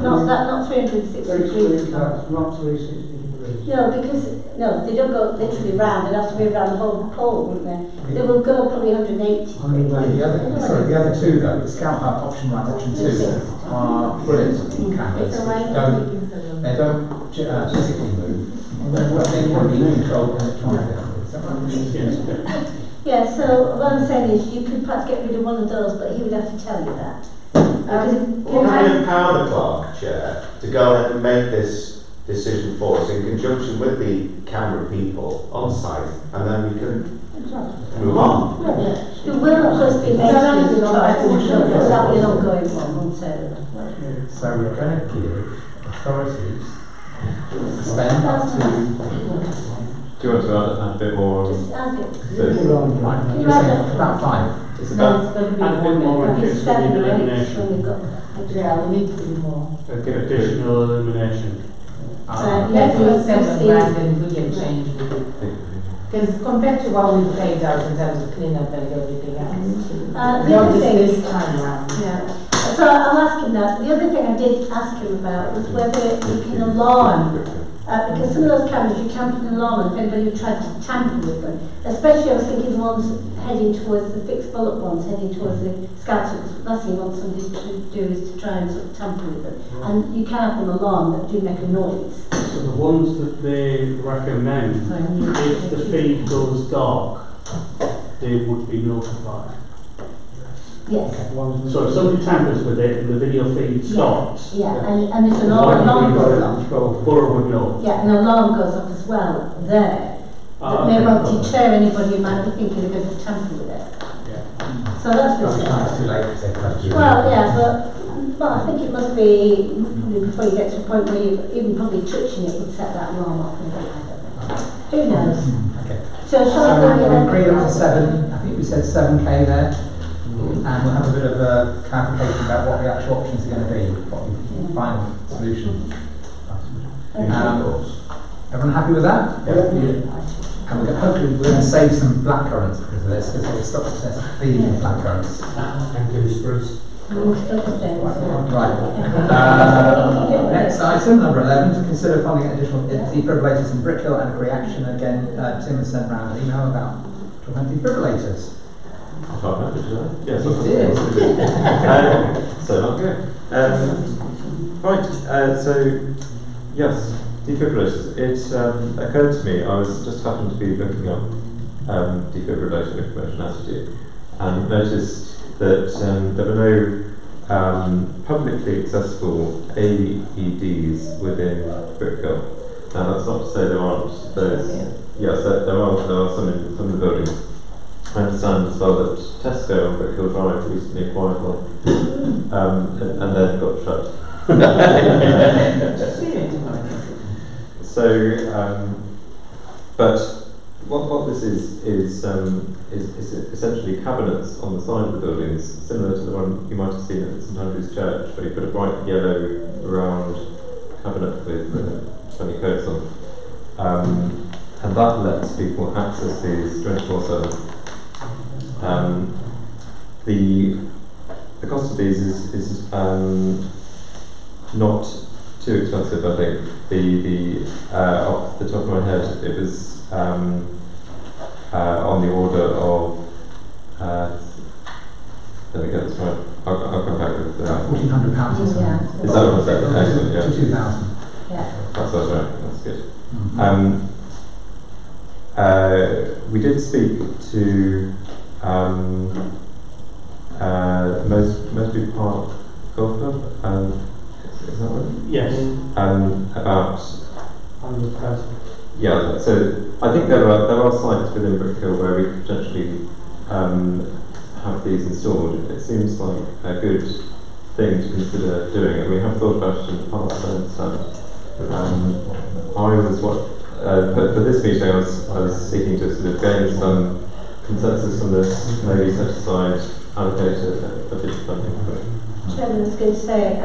No, not 360 degrees. That's not 360 degrees. No, because they don't go literally round. They'd have to be around the whole pole, wouldn't they? They will go probably 180. The other 2 though, the scout hut option 1, option 2, are brilliant cameras. They don't physically move, but they can be controlled electronically. Is that right? Yeah, so what I'm saying is you could perhaps get rid of one of those, but he would have to tell you that. Can I empower the clerk, Chair, to go ahead and make this decision for us in conjunction with the camera people on site, and then we can move on? There will of course be maintenance charges, but that will be an ongoing one, won't it? So we're going to give authorities spend up to. Do you want to add a bit more? Just add it. Right, you're saying about 5. It's about a bit more in case we need elimination. Yeah, we need to do more. Additional elimination. Let's do £7,000 and we can change with it. Because compared to what we paid out in terms of cleanup and everything else, not just this time around. Yeah. So I'll ask him that. The other thing I did ask him about was whether you can alarm. Because some of those cameras you can put an alarm on if anybody tried to tamper with them. Especially I was thinking the ones heading towards the fixed bullet ones, heading towards the scouts. The last thing you want somebody to do is to try and sort of tamper with them. And you can have an alarm that do make a noise. So the ones that they recommend, if the feed goes dark, they would be notified. Yes. So if somebody tampers with it and the video feed stops, Yeah, and there's an why alarm don't we goes go off. to Borough would know? Yeah, an alarm goes off as well there. That may well deter anybody who might be thinking they're going to tamper with it. So that's By the what's time it's too late to take that. Well, yeah, but I think it must be before you get to a point where you even probably touching it would set that alarm off. I don't know. Who knows? Okay. So shall I So go we agreed on 7. I think we said 7k there, and we'll have a bit of a clarification about what the actual options are going to be, what the final solution. Everyone happy with that? And we're hopefully we're going to save some blackcurrants because of this, because it'll stop us feeding blackcurrants. And gooseberries. Right. Next item, number 11, to consider funding additional defibrillators in Brickhill and reaction again. Tim has sent round an email about talking about defibrillators. Yes, You did. so okay. Right. So yes, defibrillators. It occurred to me. I was just happened to be looking up defibrillator information as you do, and noticed that there were no publicly accessible AEDs within Brickhill. Now that's not to say there aren't those. Yes, there are some in the buildings. I understand as well that Tesco on Brickhill Drive recently acquired one, and then got shut. So, but what this is essentially cabinets on the side of the buildings, similar to the one you might have seen at St Andrew's Church, where you put a bright yellow round cabinet with 20 coats on, and that lets people access these 24/7. The cost of these is not too expensive, I think. Off the top of my head, it was on the order of let me get this right. I'll come back with £1,400 or something. Yeah. Is that what I said? Excellent, yeah. To 2,000. Yeah. That's right. That's good. Mm-hmm. We did speak to Mosby Park Golf Club. Is that right? Yes. About 100,000. yeah. So I think there are sites within Brickhill where we could potentially have these installed. It seems like a good thing to consider doing, and we have thought about it in the past. I understand. For this meeting, I was seeking to sort of gain some consensus on this, maybe set aside, allocate a bit of funding for it. Chairman, I was going to say,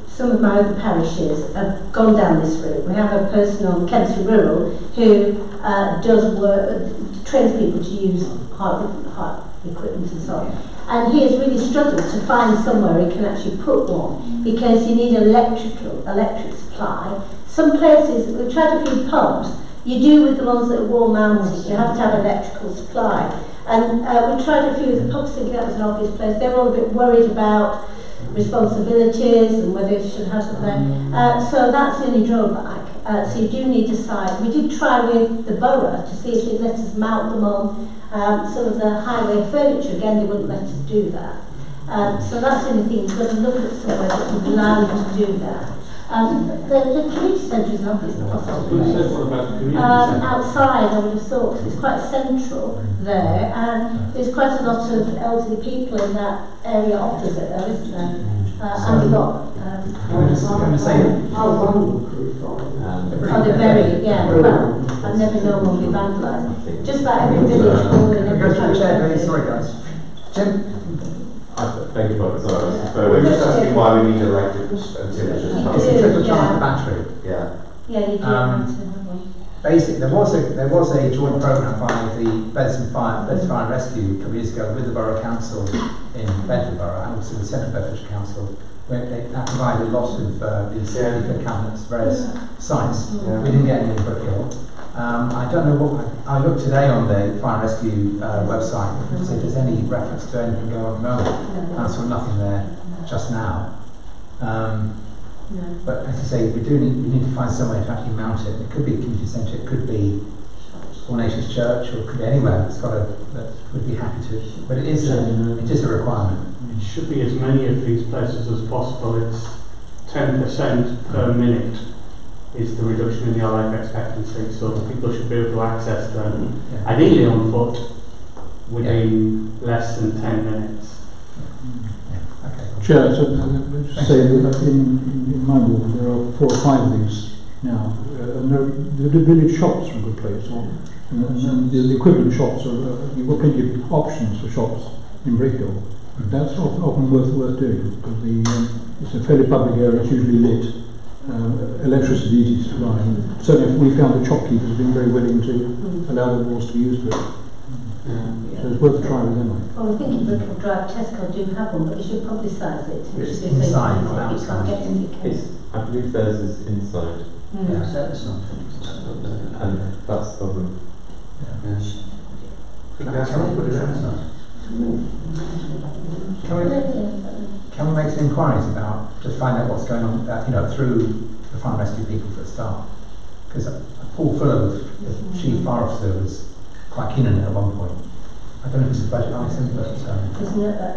some of my other parishes have gone down this route. We have a person on Kempsey Rural who does work, trains people to use heart equipment and so on. And he has really struggled to find somewhere he can actually put one because you need an electric supply. Some places, we try to feed pubs, you do with the ones that are war mounted, you have to have electrical supply. And we tried a few of the pubs thinking that was an obvious place. They were all a bit worried about responsibilities and whether you should have something. So that's the only drawback. So you do need a site. We did try with the borough to see if they'd let us mount them on some of the highway furniture. Again, they wouldn't let us do that. So that's the only thing. You've got to look at somewhere that would allow you to do that. The community centre is an obvious possibility. Outside, I would have thought, because it's quite central there, and there's quite a lot of elderly people in that area opposite there, isn't there? And we've got. I'm going to say. They're very, yeah, well, I've never known one be vandalised. Just about every village hall in every parish. Sorry, guys. Jim? Thank you, Mark. We're just asking why we need electrics until it's just It's a triple charge battery. Yeah. Yeah, you do. Basically, there was a joint programme by the Bedfordshire Fire and Rescue a couple of years ago with the Borough Council in Bedford Borough and also the Central Bedfordshire Council, where they provided lots of these cabinets, various sites. Yeah. We didn't get any in Brickhill. I don't know what I looked today on the Fire and Rescue website to see if there's any reference to anything going on at the moment. I saw nothing there just now. But as I say, we need to find somewhere to actually mount it. It could be a community centre, it could be All Nations Church, or it could be anywhere that's got that would be happy to. But it is a requirement. It should be as many of these places as possible. It's 10% per minute is the reduction in the life expectancy, so people should be able to access them, ideally on foot, within less than 10 minutes. Chair, so say that in my ward there are 4 or 5 of these now, and the village shops are a good place, and the equivalent shops are, you've got plenty of options for shops in Brickhill. That's often worth doing, because it's a fairly public area, it's usually lit, electricity is easy to supply, and certainly we found that shopkeepers have been very willing to allow the walls to be used for it. So it's worth a try with them. Well, I think in Brickhill Drive, Tesco do have one, but you should publicise it. It's You should say inside, you not can't outside. get in, you can. I believe theirs is inside, Yeah. So that's not finished. and that's the problem. Can we make some inquiries about, just find out what's going on, through the fire and rescue people for a start? Because Paul Fuller, the chief fire officer, was quite keen on it at one point. I don't know if it's a budget item, but...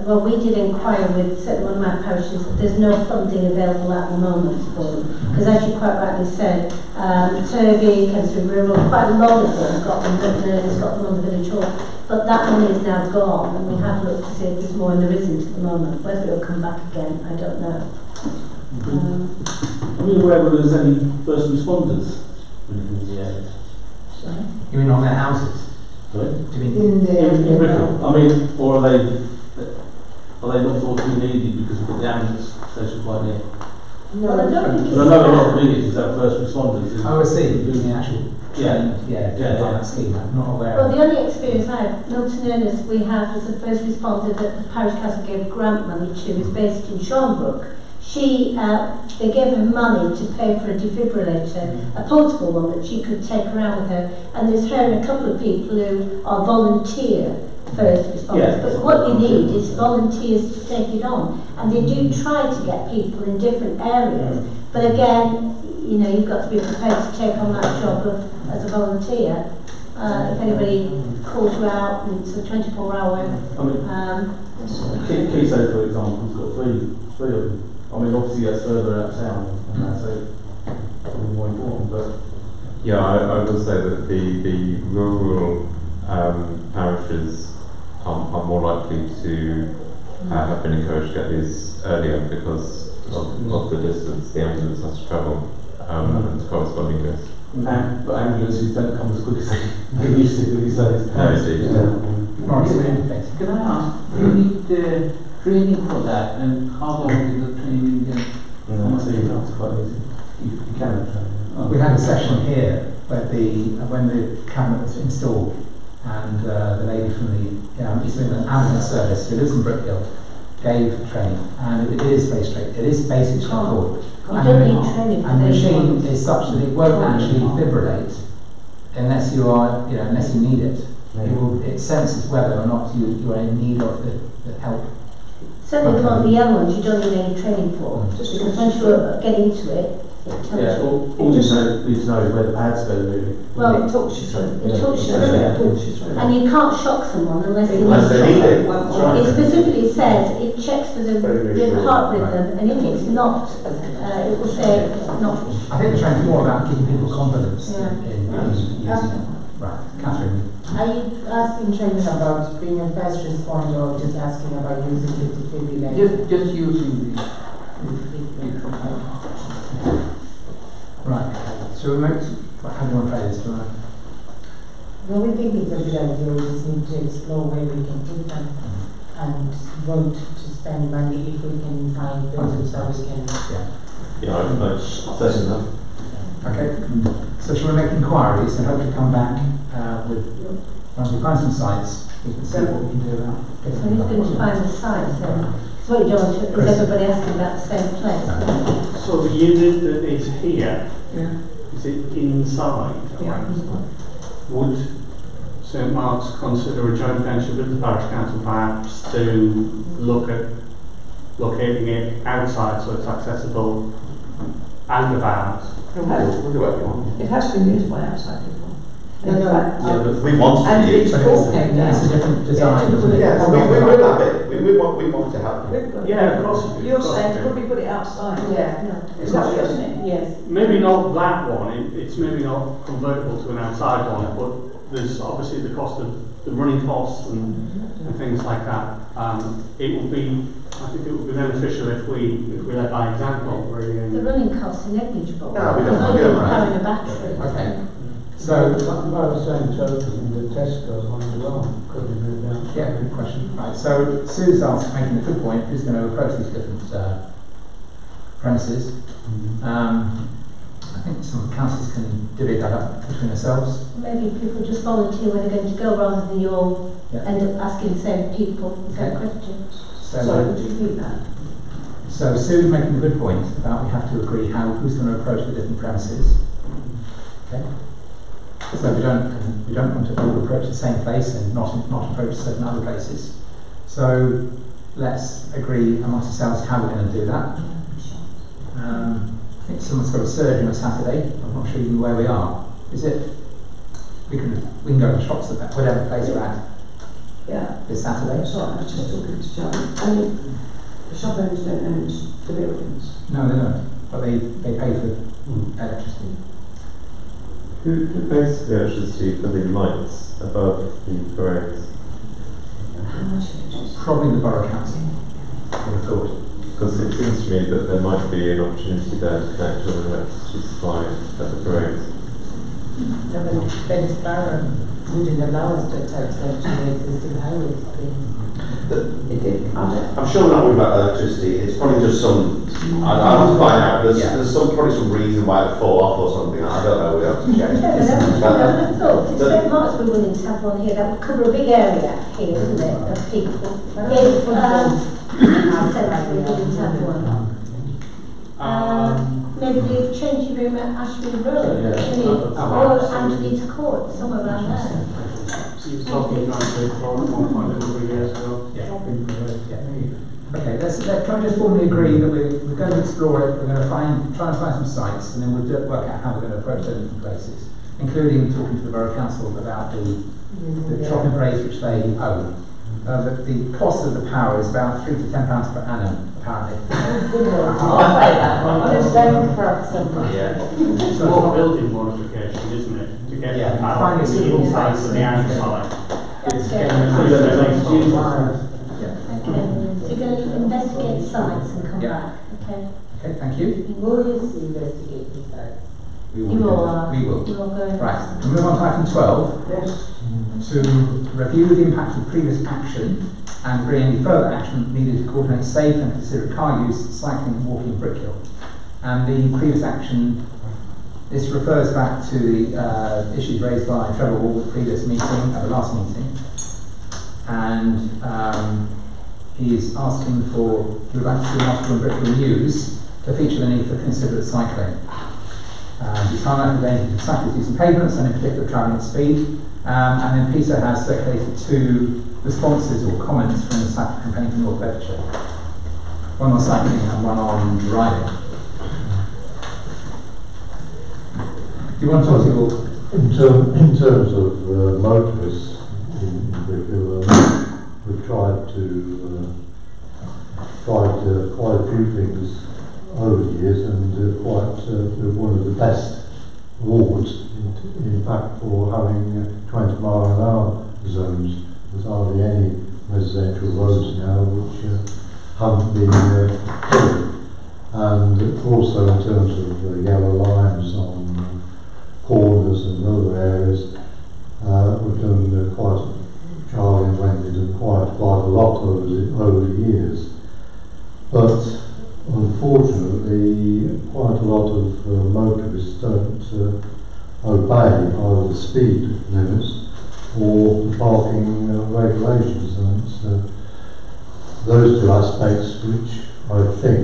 Well, we did inquire with certainly one of my parishes that there's no funding available at the moment for them. Because as you quite rightly said, Turvey, Council Rural, quite a lot of them got them written and it's got them on the village hall. But that money is now gone, and we have looked to see if there's more, and there isn't at the moment. Whether it'll come back again, I don't know. Are you aware whether there's any first responders in the area? Sorry? You mean on their houses? Sorry? Do you mean In Brickhill. I mean, or are they not thought to be needed because we've got the ambulance station quite near? No, I don't think it's... Because I know a lot of villages have first responders. Oh, I see. Doing the actual Yeah. that scheme. I'm not aware Well, of the only experience I have, Milton Ernest, we have as a first responder that the parish council gave grant money to, is based in Sharnbrook. They gave her money to pay for a defibrillator, a portable one that she could take around with her, and there's her and a couple of people who are volunteer first responders. Yeah. But what you need is volunteers to take it on, and they do try to get people in different areas, but again, you've got to be prepared to take on that job as a volunteer. If anybody calls you out, and it's a 24-hour. I mean, Keysay, for example, has got three of them. I mean, obviously that's further out town, and that's probably more important, but... Yeah, I will say that the rural parishes are more likely to have been encouraged to get these earlier because of the distance the ambulance has to travel and corresponding risk. But ambulances don't come as quick as they used to these days. No, indeed. Can I ask, do you need training for that, and how long is the training? So it's quite easy. You can train. We had a session here where when the cabinet was installed, and the lady from the East Midlands Ambulance Service, who lives in Brickhill, gave training, and it is very strict. It is basic straightforward. You don't need training for and the those machine ones. is such that it won't actually fibrillate unless you are, unless you need it. It senses whether or not you are in need of the help. Certainly the yellow ones you don't need any training for, because once you get into it, it tells Yeah, you. all you need to know is where the pads go, really. Well, It talks you through. It talks you through it. And you can't shock someone unless you Unless they need it. It specifically says it checks for the heart rhythm, and if it's not, it will say not. I think the training's more about giving people confidence Yeah. in using it. Right, Catherine. Are you asking training about being a first responder, or just asking about using the defibrillator? Just using the Right. So we make. How do you want to play this? Do you want to? Well, we think it's a good idea. We just need to explore where we can put them and vote to spend money if we can find buildings that we can. Yeah, I'd second that. Okay. So shall we make inquiries and hopefully come back with, once we find some sites, we can see what we can do about So getting who's going to find the sites then? Because what you don't want to, is everybody asking about the same place? So the unit that is here, is it inside? Yeah. Would St Mark's consider a joint venture with the parish council perhaps to look at locating it outside so it's accessible and about? It has been used by outside people. No, no. We wanted And to it's use all came down. It's a different design. Yeah, we will have it. We want to have it. Yeah, of course. You're saying probably put it outside. Yeah. Is that what you're saying? Yes. Maybe not that one, it's maybe not convertible to an outside one, but there's obviously the cost of the running costs and things like that. I think it would be beneficial if we led by example, really. The running costs are negligible. No, we don't It's want to only do that. powering a battery. Okay. So, By the same token, the Tesco's one as well could be moved out. yeah, good question. Right, so Sue's making a good point. Who's going to approach these different premises? I think some councils can divvy that up between themselves. Maybe people just volunteer where they're going to go rather than you all Yeah. end up asking the same people the same Okay. question. So, Would you repeat that? so Sue's making a good point about we have to agree who's going to approach the different premises. Okay. So we don't want to all approach the same place and not approach certain other places. So let's agree amongst ourselves how we're going to do that. I think someone's got a surgery on a Saturday. I'm not sure even where we are. Is it? We can go to shops at that, whatever place we're at. Yeah. This Saturday. Sorry, I was just talking to John. I mean, the shop owners don't own the buildings. No, they don't. But they pay for electricity. Who pays the electricity for the lights above the parades? How much is it? Probably the Borough Council, I would have thought. Because it seems to me that there might be an opportunity there to connect to an electricity supply at the parades. No, but Ben's Borough wouldn't allow us to attach them to the existing highway scheme. I'm sure not about electricity. It's probably just some. I'll have to find out. There's probably some reason why it fall off or something. I don't know. We have to check. I would have thought if St Mark's were willing to have one here, that would cover a big area here, wouldn't it, of people. If we're willing to have one. Maybe the changing room at Ashby Road, or Anthony's Court, somewhere around there. He was talking about the floor at one point a couple of years ago. Okay, can we just formally agree that we're going to explore it, we're going to try and find some sites, and then we'll work out how we're going to approach those different places, including talking to the Borough Council about the shopping parades which they own. The cost of the power is about £3 to £10 per annum, apparently. I'll say that. I'm going for something. It's more building modification, isn't it? To get the power Find a from the suitable inside site. to the outside. It's Okay. getting So you're going to investigate sites and come back, okay? Okay, thank you. Will you investigate the sites? We will. You all are. We will. You all go and Right, we'll move on to item 12. Yes. To review the impact of previous action and bring any further action needed to coordinate safe and considerate car use, cycling and walking in Brickhill. And the previous action, this refers back to the issues raised by Trevor Wall at the previous meeting, at the last meeting. And he's asking for, he would like to see an article in Brickhill News to feature the need for considerate cycling. He's highlighted the danger of cyclists using pavements and in particular travelling at speed. And then Peter has circulated 2 responses or comments from the cycle campaign for North Bedfordshire. One on cycling and one on driving. Do you want to talk about in terms of motorists in Brickhill, we've tried quite a few things over the years, and we're one of the best wards in fact for having 20 mile an hour zones. There's hardly any residential roads now which haven't been covered. And also in terms of yellow lines on corners and other areas, we've done Charlie and Wendy done quite a lot over the years. But unfortunately, quite a lot of motorists don't obey either the speed limits or the parking regulations, and it's those 2 aspects which I think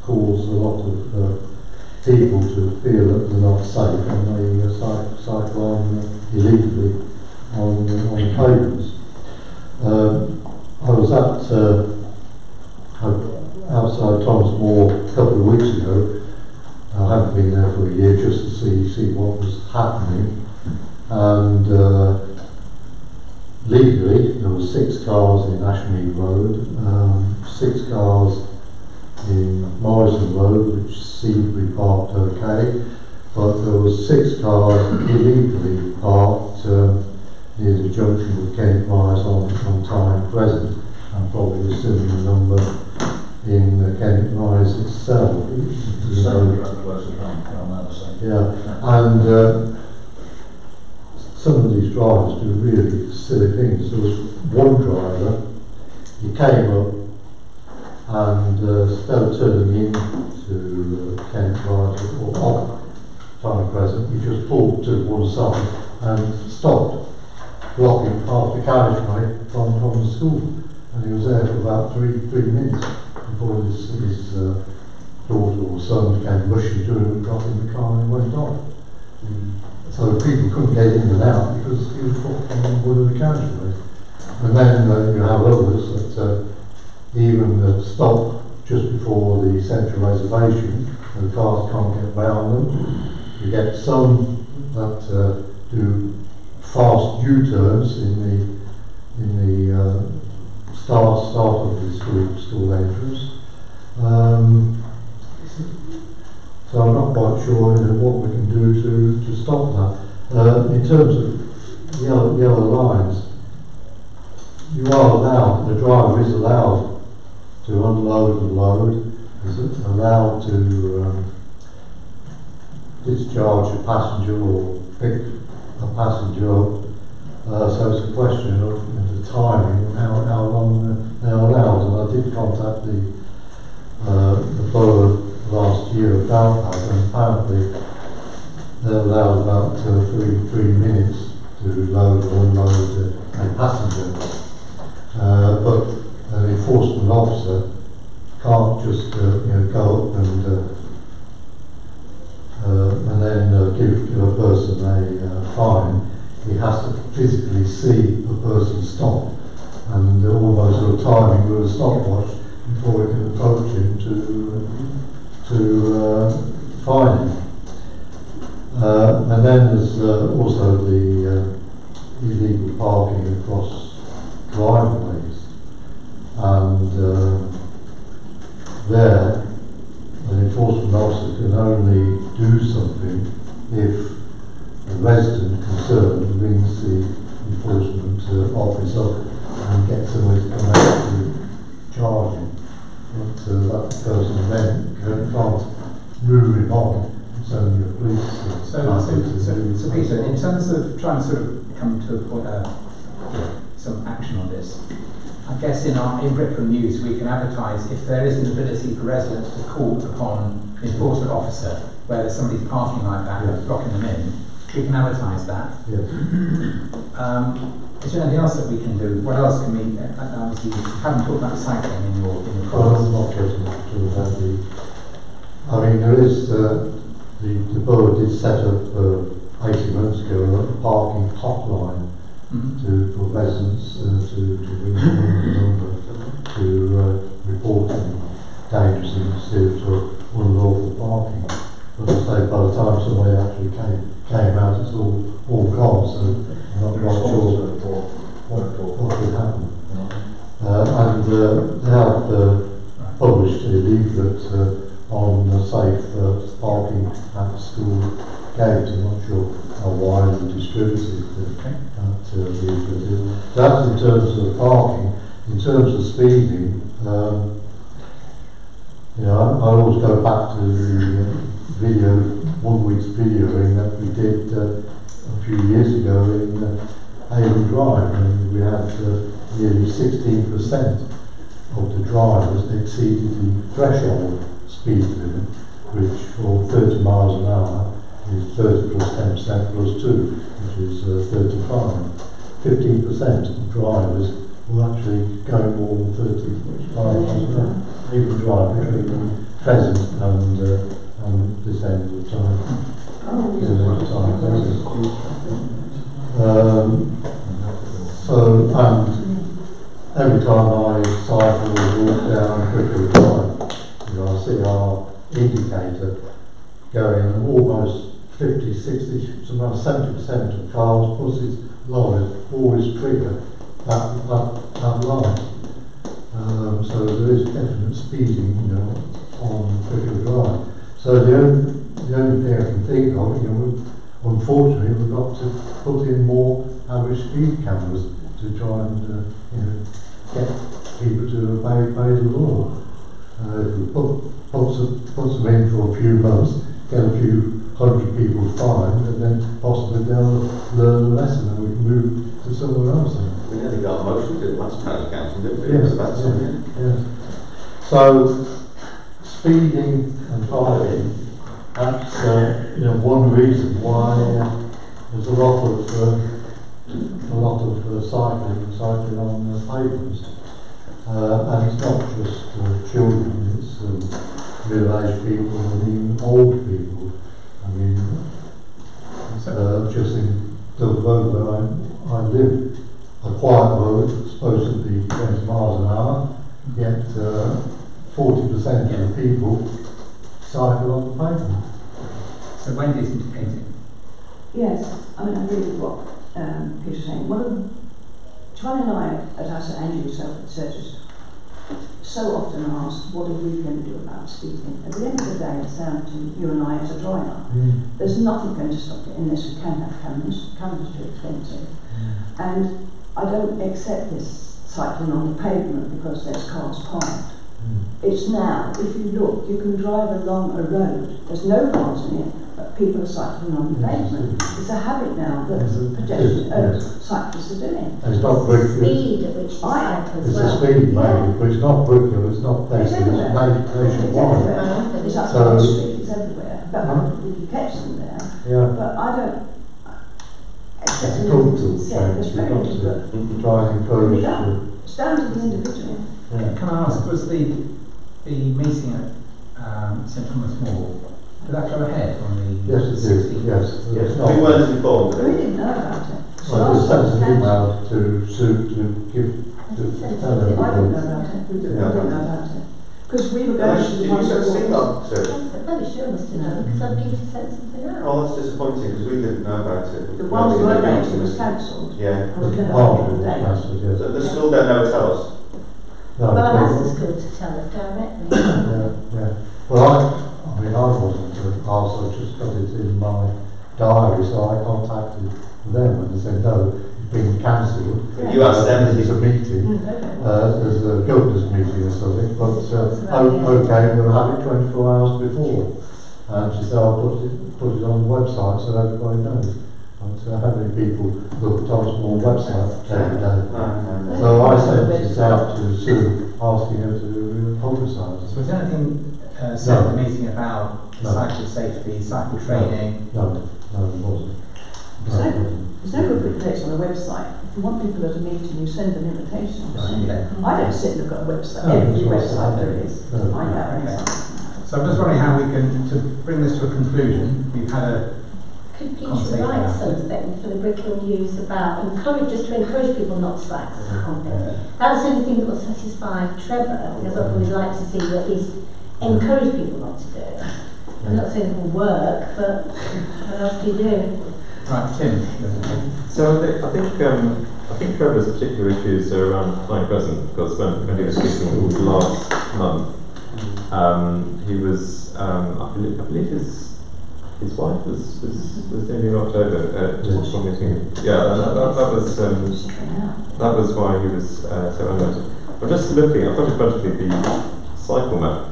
cause a lot of people to feel that they're not safe and they cycle on illegally on the pavements. I was outside Thomas Moore a couple of weeks ago. I hadn't been there for a year just to see what was happening, and legally there were 6 cars in Ashmead Road, 6 cars in Morrison Road, which seemed to be parked okay, but there were 6 cars illegally parked near the junction with Kent Rise on Tyne Crescent, and probably a similar number in Kent Rise itself. Yeah, and some of these drivers do really silly things. There was one driver, he came up and instead of turning into Kent Rise or off Tyne Crescent, he just pulled to one side and stopped, blocking half the carriageway from the school. And he was there for about three minutes before his daughter or son came rushing to him and got in the car and went off. So people couldn't get in and out because he was blocked on one of the carriageways. And then you have others that even stop just before the central reservation, and the cars can't get round them. You get some that do fast U-turns in the start of the school entrance. So I'm not quite sure what we can do to stop that. In terms of the other lines, you are allowed, the driver is allowed to unload and load, is allowed to discharge a passenger or pick a passenger up. So it's a question of the timing, how long they're allowed. And I did contact the borough last year about that, and apparently they're allowed about 3 minutes to load or unload a passenger. But an enforcement officer can't just go up and then give a person a fine. He has to physically see the person stop, and almost sort of timing with a stopwatch before he can approach him to fine him. And then there's also the illegal parking across driveways, and there an enforcement officer can only do something if the resident concerned rings the enforcement office up and gets somebody to come out to charge him. But that person then can't move him on. It's only a police. So Peter, in terms of trying to sort of come to a point, some action on this, I guess in Brickhill News we can advertise if there is an ability for residents to call upon the enforcement officer where there's somebody's parking like that, yes, blocking them in. We can advertise that. Yes. Is there anything else that we can do? What else can we? Obviously, you haven't talked about cycling in your comments. I'm not getting to that. I mean, there is the borough did set up 18 months ago a parking hotline for residents to ring the number to report dangerous incidents or unlawful parking. But as I say, by the time somebody actually came out, it's all gone, so I'm not quite sure what would happen. And they have published a leaflet on safe parking at the school gate. I'm not sure how widely distributed that leaflet is. That's in terms of parking. In terms of speeding, I always go back to the 1 week's videoing that we did a few years ago in Avon Drive, and we had nearly 16% of the drivers exceeded the threshold speed limit, which for 30 miles an hour is 30 plus 10% plus 2, which is 35. 15% of drivers were actually going more than 30 miles an hour. Avon Drive between Pheasant and this end of the time. So, and every time I cycle or walk down Brickhill Drive, I see our indicator going almost 50, 60, about 70% of cars, buses, lorries always trigger that light. So there is definite speeding, you know, on Brickhill Drive. So the only thing I can think of, you know, unfortunately, we've got to put in more average speed cameras to try and, you know, get people to obey the law. If we put them in for a few months, get a few hundred people fined, and then possibly they'll learn a lesson and we can move to somewhere else. We nearly got a motion to last parish council, didn't we? Yes, That's yes. So, speeding and firing, that's you know, one reason why there's a lot of cycling on the pavements. And it's not just children, it's middle-aged people and even old people. I mean, just in the road where I live, a quiet road, supposed to be 20 miles an hour, yet 40% of the people cycle on the pavement. So Wendy's indicating. Yes, I mean, I agree with what Peter's saying. Joanne and I at our NJC Salary Scales so often asked, what are we going to do about speeding? At the end of the day, it's down to you and I as a driver. There's nothing going to stop it unless we can have cameras. Cameras are too expensive. And I don't accept this cycling on the pavement because there's cars parked. It's now, if you look, you can drive along a road, there's no cars in it, but people are cycling on the pavement. It's a habit now that cyclists are doing. And it's not Brickhill. Speed at which you cycle as It's well. a speed maybe, but it's not Brickhill, it's not Bedfordshire, it's nationwide. It's up on the street, it's everywhere. But you can catch them there. Yeah. But I don't accept It's cultural it's change, very you've got difficult. to try and encourage It's down to the individual. Can I ask, was the meeting at St Thomas Mall, did that go ahead on the Yes, it did, 16th? yes. We weren't informed. We didn't know about it. I just sent an email to Sue to tell I didn't know everybody. about it. We didn't know about it. Because we were going to the Did one you that see was. that? Probably sure must have known because I've been to send something out. Oh, that's disappointing because we didn't know about it. The one we were going to was cancelled. Yeah. And we The never party had was a date. cancelled, yes. So the school don't know, tell us. No, Well, I've well, asked the school to tell us directly. yeah. Well, I mean, I wasn't asked, I just got it in my diary, so I contacted them and they said, no, it's been cancelled. You asked them. There's a meeting, there's a governor's meeting or something, but okay, we'll have it 24 hours before. And she said, I'll put it on the website so everybody knows. And how many people look at Thomas More website every day? No. So I sent it out to Sue, asking her to publicise. So was there anything said at the meeting about cycle safety, cycle training? No, it wasn't. There's no good putting dates on a website. If you want people at a meeting, you send an invitation. I don't sit and look at a website, every website there is. Find out anything. So I'm just wondering how we can, to bring this to a conclusion, we've had a Could Peter write something for the Brickhill News about just to encourage people not to cycle on it? That's the only thing that will satisfy Trevor, because I'd always like to see that he's encourage people not to do it. I'm not saying it will work, but what else do you do? Right, Tim. So I think Trevor's particular issues are around time present, because when he was speaking last month, he was I believe his wife was doing in October one meeting. Yeah, that was why he was so animated. I'm just looking. I've got in front of me the cycle map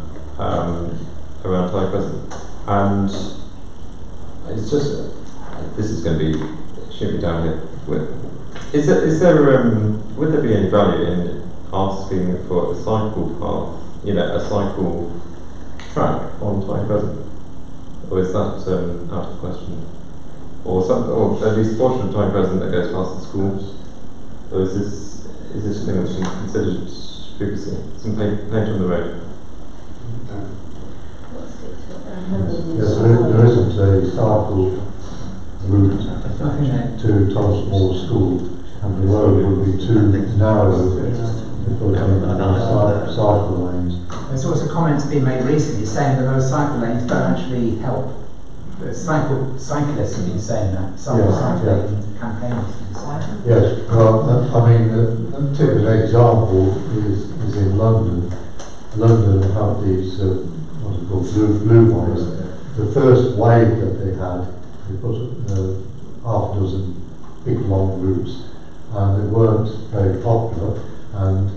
around time present, and it's just this is going to be should be down here. Would there be any value in asking for a cycle path, a cycle track on time present? Or is that out of question? Or at least a portion of time present that goes past the schools? Or is this something that's been considered previously? Some paint on the road? Yes, there isn't a cycle route to Thomas More School, and the road would be too narrow for cycle lanes. There's also comments being made recently saying that those cycle lanes don't actually help cyclists have been saying that, cycling campaigners have been saying that. Yes, well, I mean, a typical example is in London. London have these, what are called, blue ones. The first wave that they had, they put half a dozen big long routes, and they weren't very popular, and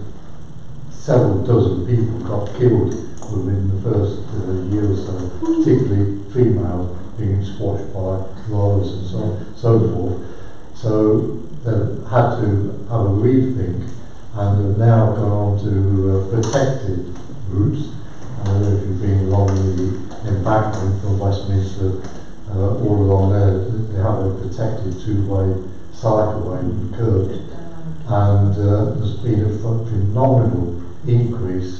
several dozen people got killed within the first year or so, particularly females being squashed by lorries and so forth. So they had to have a rethink, and have now gone on to protected routes. I don't know if you've been along the embankment from Westminster, all along there, they have a protected two-way cycleway with curb, and there's been a phenomenal increase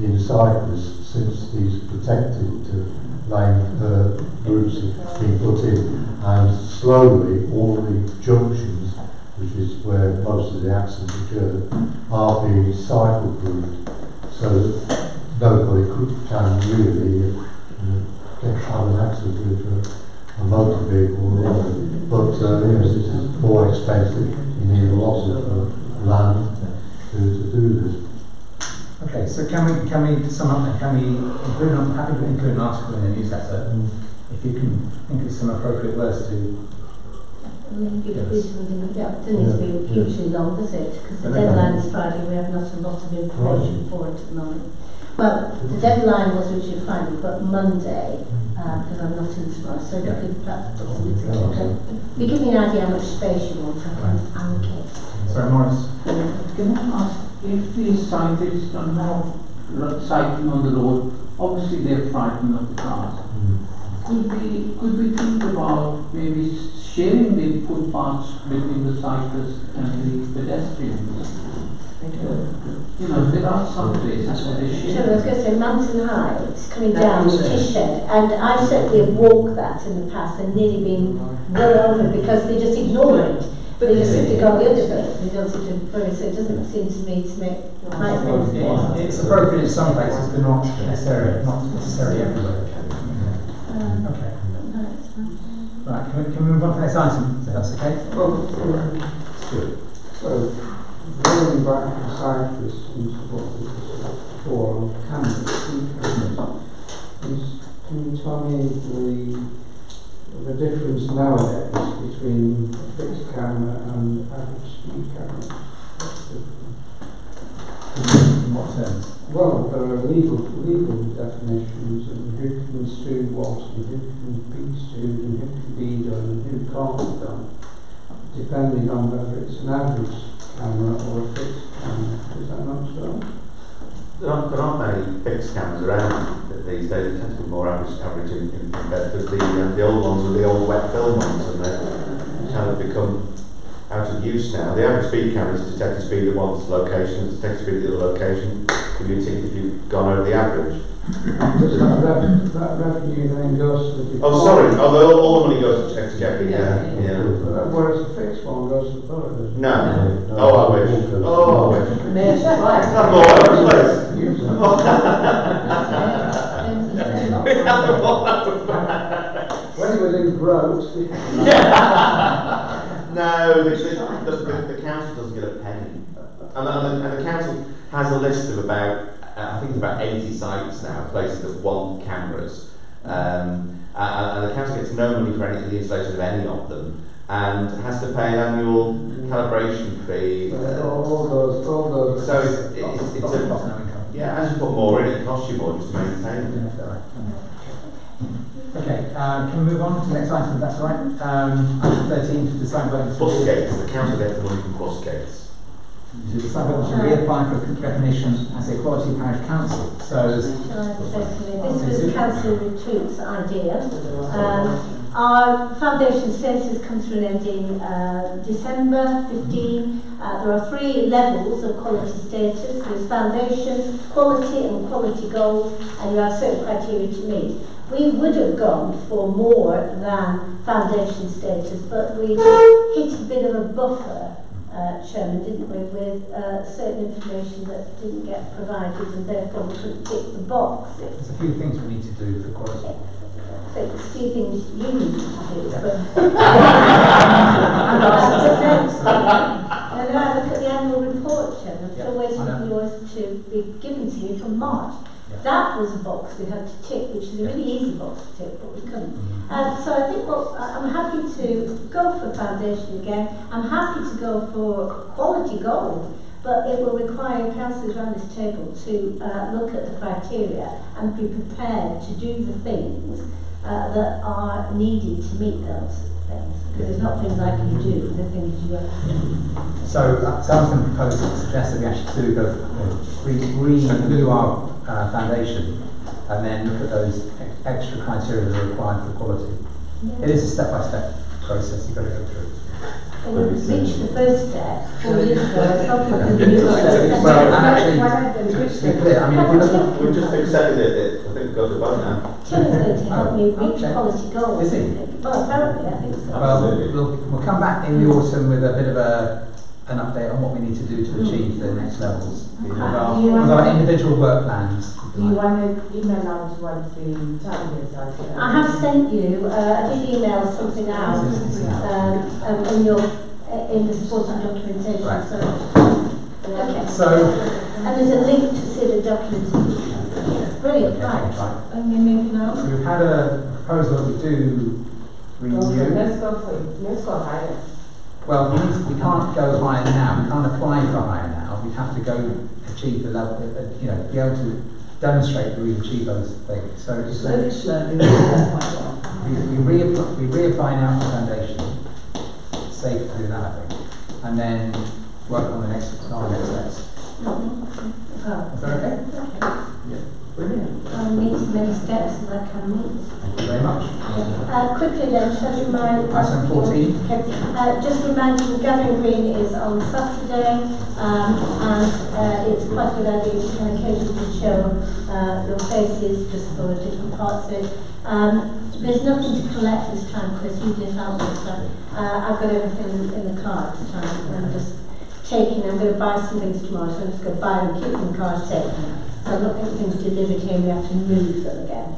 in cyclists since these protected lane routes have been put in, and slowly all the junctions, which is where most of the accidents occur, are being cycle-proofed, so that nobody can really have an accident with a motor vehicle. But this is more expensive. You need a lot of land to do this. Okay, so can we sum up then? Can we include an article in the newsletter? If you can think of some appropriate words to. It doesn't need to be hugely long, does it? Because the deadline is Friday, we have not a lot of information for it at the moment. Well, the deadline was Richard Friday, but Monday, because I'm not in tomorrow, so you could perhaps put something together. If you give me an idea how much space you want, I can allocate. Sorry, Maurice. Can I ask, if these cyclists don't have cycling on the road, obviously they're frightened of the cars. Could we think about maybe sharing the footpaths between the cyclists and the pedestrians? There are some places where they share. So I was going to say Mountain High, it's coming down to Tished, and I've certainly walked that in the past and nearly been well over because they just ignore it. But they just seem to go the other way. They don't seem to worry, so it doesn't seem to me to make quite sense. It's appropriate in some places, but not necessarily everywhere. Okay. Right, can we move on to the next item, if that's okay? So, going back to cyclists and what we discussed before on cameras, can you tell me the difference nowadays between a fixed camera and average speed camera? In what terms? Well, there are legal definitions, and who can sue what, and who can be sued, and who can be done, and who can't be done, depending on whether it's an average camera or a fixed camera. Is that not so? There aren't many fixed cameras around these days. There tend to be more average in Bedford. The old ones were the old wet film ones, and they've kind of become out of use now. The average speed camera is to detect the speed at one's location, to detect the speed at the other location, if you've gone over the average. Does that revenue then goes to the department? Oh, sorry. All the money goes to checking. Yeah. Whereas the fixed one goes to the borough. No. Oh, I wish. Oh, I wish. When he was in Groat. No, the council doesn't get a penny. And the council has a list of about, I think it's about 80 sites now, places that want cameras. And the council gets no money for the installation of any of them, and has to pay an annual calibration fee. All those. So it's as you put more in, it costs you more just to maintain it. Okay, can we move on to the next item, if that's all right? Item 13, to decide whether bus gates. The council gets the money from bus gates. To decide whether to reapply for recognition as a quality parish council. So, this was Councillor Retreat's idea. Our foundation status comes to an end in December 15. There are 3 levels of quality status. There's foundation, quality and quality gold, and you have certain criteria to meet. We would have gone for more than foundation status, but we hit a bit of a buffer, Chairman, didn't we, with certain information that didn't get provided, and therefore we couldn't tick the box. There's a few things we need to do for quality. think there's a few things you need to do, but and I look at the annual report, Jen, I'm still waiting for yours to be given to me from March. That was a box we had to tick, which is a really easy box to tick, but we couldn't. So I think I'm happy to go for foundation again. I'm happy to go for quality gold, but it will require councillors around this table to look at the criteria and be prepared to do the things that are needed to meet those things. Because there's not things I can do, the things you have to do. So I was going to suggest that we actually redo our foundation and then look at those extra criteria that are required for quality. It is a step-by-step process you've got to go through. Well, we've reached the first step 4 years ago. Well, actually, to be clear, I mean, if you look at... We've just accepted it, I think we've got to vote now. Tim's going to help me reach quality goals. Is he? Well, apparently, I think so. Well, we'll come back in the autumn with a bit of an update on what we need to do to achieve the next levels. With our individual work plans. Do you want to email out once the targets are set? I have sent you, I did email something out in the supporting documentation. Right. Okay. So, and there's a link to see the documentation. Brilliant, right. And we're moving on. We've had a proposal that we do renew. Let's go for it. Let's go higher. Well, we can't go higher now. We can't apply for higher now. We have to go achieve the level, be able to demonstrate that we achieve those things. So it's Slowly, we reapply now for foundation. It's safe to do that, I think, and then work on the next steps. Is that okay? Yeah. Brilliant. I'll meet many steps and I can meet. Thank you very much. Quickly then, shall I remind... Item 14. Okay. Just remind you, the Gathering Green is on Saturday, and it's quite a good idea to on occasion to show your faces just for different parts of it. There's nothing to collect this time, Chris, you did help me, so I've got everything in the car at the time, and I'm just taking, I'm going to buy some things tomorrow, so I'm just going to buy them, keep them in the car, take them. So I'm not getting things delivered here, we have to move them again.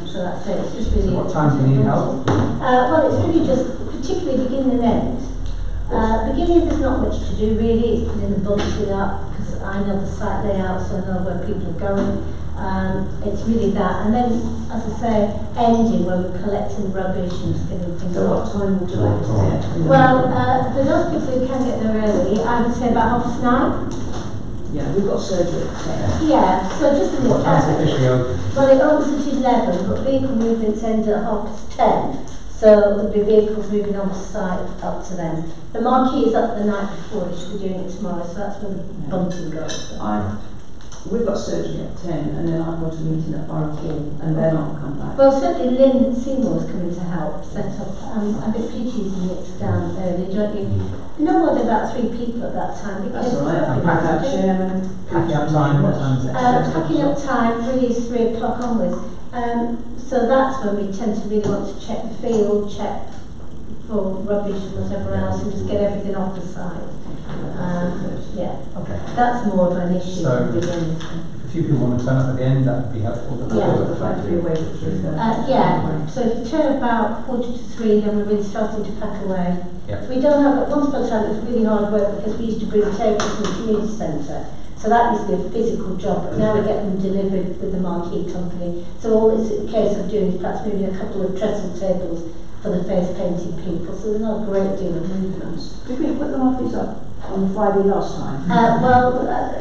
So that's it, it's just really... So what time do you need help? Well, it's really just, particularly beginning and end. Beginning, there's not much to do really, it's putting the bunting up, because I know the site layout, so I know where people are going. It's really that, and then, as I say, ending where we're collecting rubbish and getting things So what off. time would you like to set? Well, for those people who can get there early, I would say about 9:30. Yeah, we've got surgery at 10. Yeah, so just in the What time's it officially open? Well, it opens at 11, but vehicle movements end at 10:30. So there'll be vehicles moving on to site up to then. The marquee is up the night before, we should be doing it tomorrow, so that's when the bunting goes. We've got surgery at 10, and then I've got a meeting at Borough Councillors, and then I'll come back. Well, certainly Lynn Seymour's coming to help set up. I bet Peachy's in it down early, don't you? No more than about 3 people at that time. That's all right. I'll pack out chairman. Packing up time, what time is it? Packing up time really is 3 o'clock onwards. So that's when we tend to really want to check the field, check for rubbish and whatever else, and just get everything off the site. Yeah. Okay. That's more of an issue So, than beginning. if a few people want to turn up at the end, that would be helpful. Yeah, so if you turn about 2:45, then we're really starting to pack away. Yeah. We don't have, at one upon a time, it was really hard work because we used to bring tables from the community centre. So that used to be a physical job, but now we get them delivered with the marquee company. So all it's a case of doing is perhaps moving a couple of trestle tables for the face painting people. So there's not a great deal of movement. Did we put the marquees up on Friday last time?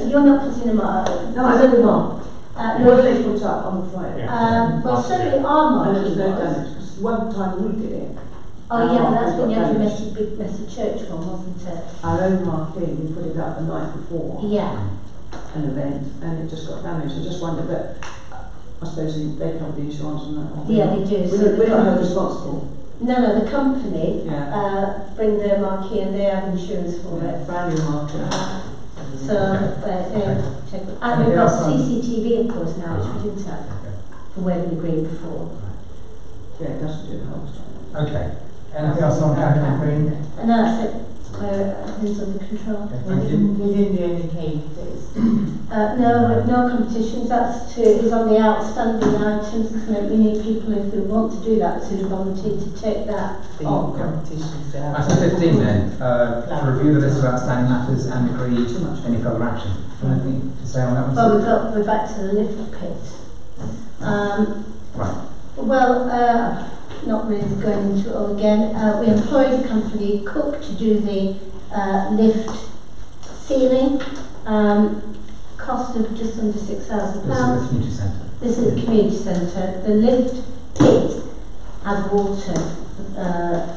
You're not putting them up. No, I don't know. No, they put up on Friday. well, certainly our marquee And there was no damage, because one time we did it. Oh yeah, but that's when you had the big messy church one, wasn't it? Our own marquee, we put it up the night before. Yeah. An event, and it just got damaged. I just wondered, but I suppose they cover the insurance on that one. Yeah, they do. We're not held responsible. No, the company bring their marquee and they have insurance for it. Brand new marquee. Check. And we've got CCTV, of course, now, which we didn't have for Waverley Green before. Yeah, it doesn't do the whole time. Okay. Anything else on Gathering Green? And that's it. Where things under control. Thank you. We didn't do any cases. No, no competitions. That's is on the outstanding items. We need people who want to do that to volunteer to take that on. Competitions. Item 15 then, to review the list of outstanding matters and agree any further action. Anything to say on that one? Well, we're back to the lift pit. Right. Well, not really going into it all again. We employed a company, Cook, to do the lift ceiling. Cost of just under £6,000. This is the community centre. This is the community centre. The lift pit has water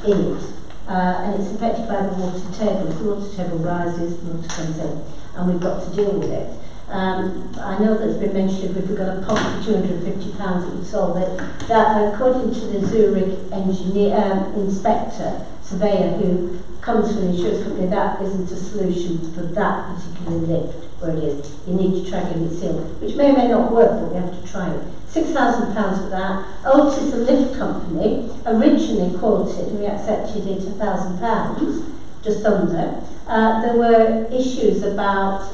in it, and it's affected by the water table. If the water table rises, the water comes in, and we've got to deal with it. I know that it's been mentioned we've got a pot for £250 that would solve it. That, according to the Zurich inspector, surveyor who comes from the insurance company, that isn't a solution for that particular lift where it is. You need to try and get it sealed, which may or may not work, but we have to try it. £6,000 for that. Autism, the lift company, originally quoted, and we accepted it £1,000, just under. There were issues about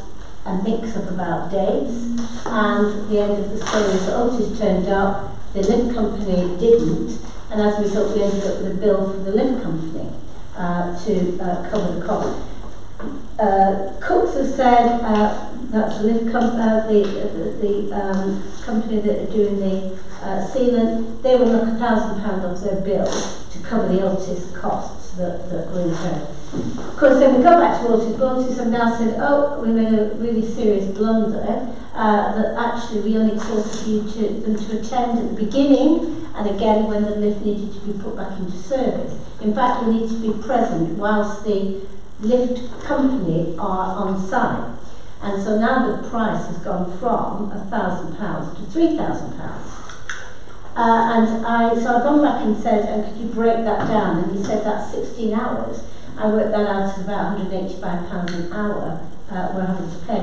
a mix-up about dates, and the end of the story is that Otis turned up, the lift company didn't, and as a result we ended up with a bill for the lift company to cover the cost. Cooks have said that's the lift company that are doing the sealant, they will knock £1,000 off their bill to cover the Otis costs that were incurred. Of course, then we go back to Autism have now said, oh, we made a really serious blunder, that actually we only quoted them to attend at the beginning, and again when the lift needed to be put back into service. In fact, we need to be present whilst the lift company are on site. And so now the price has gone from £1,000 to £3,000. So I've gone back and said, could you break that down? And he said that's 16 hours. I worked that out at about £185 an hour we're having to pay.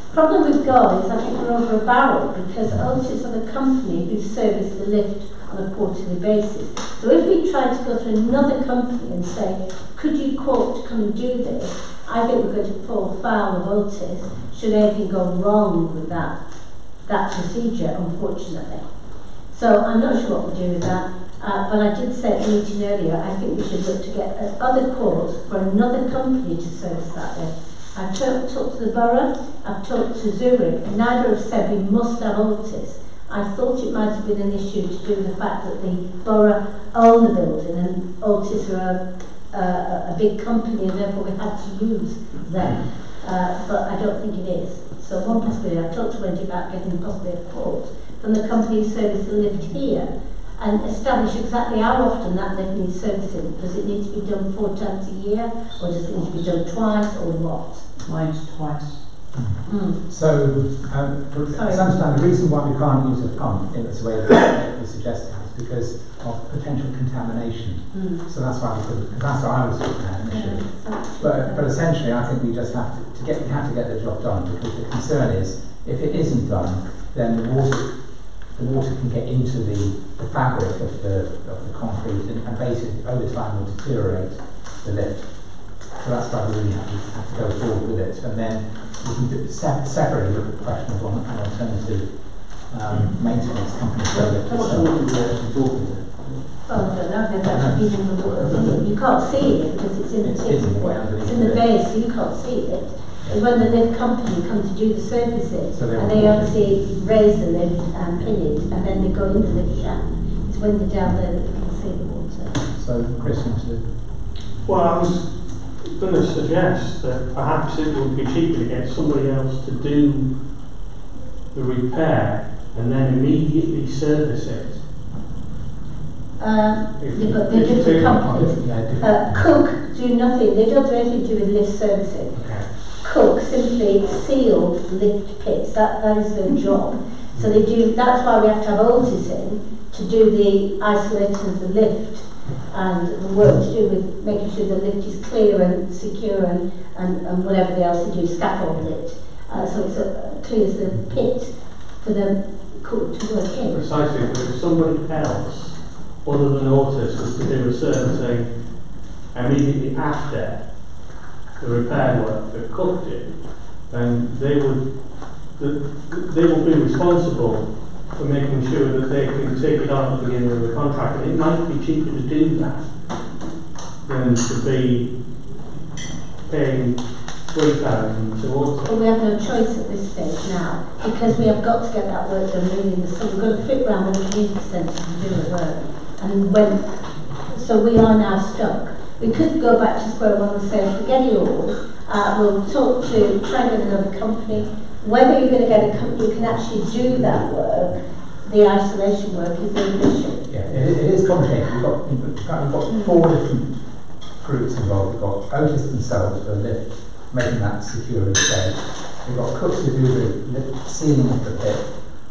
The problem we've got is I think we're over a barrel because Otis are the company who service the lift on a quarterly basis. So if we tried to go to another company and say, could you quote to come and do this, I think we're going to fall foul of Otis should anything go wrong with that procedure, unfortunately. So I'm not sure what we'll do with that. But I did say at the meeting earlier, I think we should look to get other quotes for another company to service that lift. I've talked to the Borough, I've talked to Zurich, neither have said we must have Otis. I thought it might have been an issue to do with the fact that the Borough own the building and Otis are a big company and therefore we had to use them. But I don't think it is. So one possibility, I've talked to Wendy about getting possibly a quote from the company who service the lift here, and establish exactly how often that lift needs servicing. Does it need to be done 4 times a year, or does it need to be done twice, or what? Mine's twice. So, as I understand, the reason why we can't use a pump in this way that we suggested is because of potential contamination. So that's why we couldn't, because that's what I was looking at initially. But essentially, I think we just have to get the job done, because the concern is, if it isn't done, then the water can get into the fabric of the concrete and basically over time will deteriorate the lift. So that's why we really have to go forward with it. And then we can separately look at the question of an alternative maintenance company. How much water are we actually talking about? Well, I don't know, they've actually been in the water. You can't see it because it's in the tip. It's in the base, so you can't see it. And when the lift company come to do the services, and they obviously raise the lift and pin it, and then they go into the lift shaft. It's when they're down there that you can see the water. So, Chris, you want to? Well, I was going to suggest that perhaps it would be cheaper to get somebody else to do the repair and then immediately service it. But they do the companies. Cook do nothing. They don't do anything to do with lift servicing. Okay. Cook simply seal lift pits. That is their job. So they do. That's why we have to have Otis in to do the isolating of the lift and the work to do with making sure the lift is clear and secure and whatever else they do, scaffold it. So it's clears the pit for the cook to work in. Precisely, but if somebody else other than Autis was to do a servicing immediately after the repair work that Cook did, then they would that they will be responsible for making sure that they can take it on at the beginning of the contract. And it might be cheaper to do that than to be paying 3,000 towards it. But we have no choice at this stage now, because we have got to get that work done really in the summer. We've got to fit round the community centre to do the work. And so we are now stuck. We could go back to square one and say, forget it all, we'll talk to, try and get another company. Whether you're going to get a company who can actually do that work, the isolation work, is the issue. Yeah, it is complicated. We've got 4 different groups involved. We've got Otis themselves for lift, making that secure and safe. We've got cooks who do the lift sealing of the pit.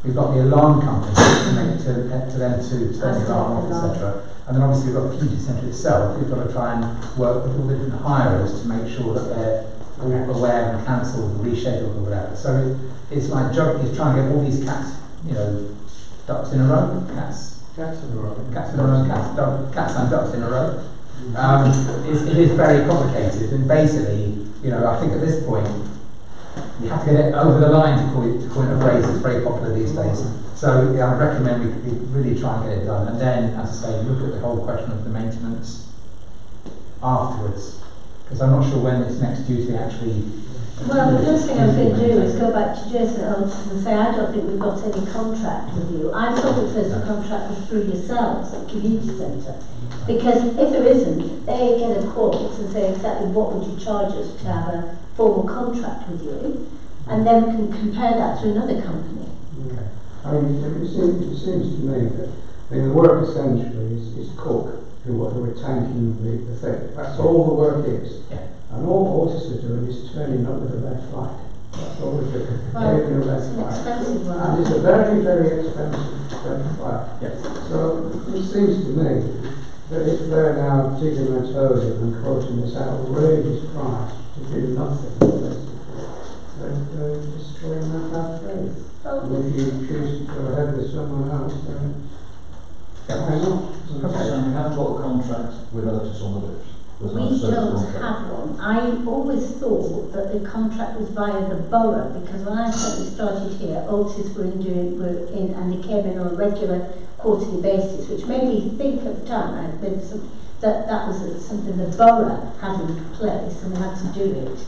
We've got the alarm company to make it to them to turn the alarm off, etc. And then obviously we've got the community centre itself. We've got to try and work with all the different hirers to make sure that they're all aware and cancelled, rescheduled or whatever. So it's like it's trying to get all these cats, ducks in a row. Cats in a row. Cats and ducks in a row. It is very complicated, and basically, I think at this point you have to get it over the line to coin a phrase that's very popular these days. So I recommend we really try and get it done, and then, as I say, look at the whole question of the maintenance afterwards, because I'm not sure when it's next due to actually. Well, the first thing I was going to do is go back to Jason Otis and say, I don't think we've got any contract with you. I thought the first contract was through yourselves at the community centre. Because if there isn't, they get a quote and say exactly what would you charge us to have a formal contract with you, and then we can compare that to another company. Okay. I mean, it seems to me that the work essentially is cook who are tanking the thing. That's all the work is. Yeah. And all Autis are doing is turning up with a red flag. That's all they're doing. Waving a red flag. Expensive one. And it's a very, very expensive red flag. Yes. So it seems to me that if they're now digging their toes in and quoting this outrageous price to do nothing, they're destroying that faith. And if you choose to go ahead with someone else, then why not? Okay. So we haven't got a contract with Otis on the lift. We don't have one. I always thought that the contract was via the borough, because when I started here, Otis were in and they came in on a regular quarterly basis, which made me think at the time that was something the borough had in place and we had to do it.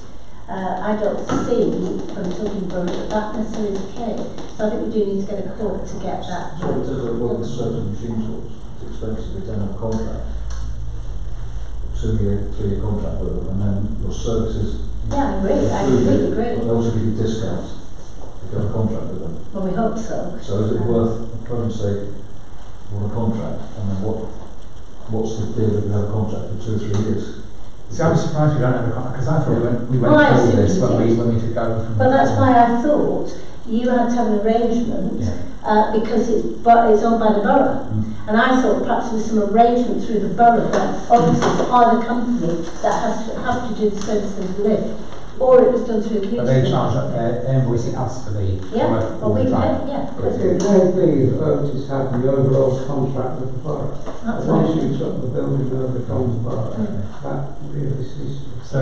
I don't see from talking borough that necessarily is the case. So I think we do need to get a quote to get that. So it says that with certain machine tools, it's expensive, they don't have a contract. 2-year, 3-year contract with them, and then your services. Yeah, I agree. I completely agree. But they also give you discounts if you have a contract with them. Well, we hope so. So is it worth trying to say, well, a contract, and then what's the deal if you have a contract for 2 or 3 years? So I'm surprised we don't have a contract, because I thought we went through this when we took over from. But that's why I thought you had to have an arrangement because it's owned by the borough. And I thought perhaps there was some arrangement through the borough that obviously are the company that has to have to do the service of the lift, or it was done through a community. But they charge up, they're invoicing us for the work all the time. It may be that Otis had the overall contract with the borough. Once you took the building over from the borough, that really ceased. So,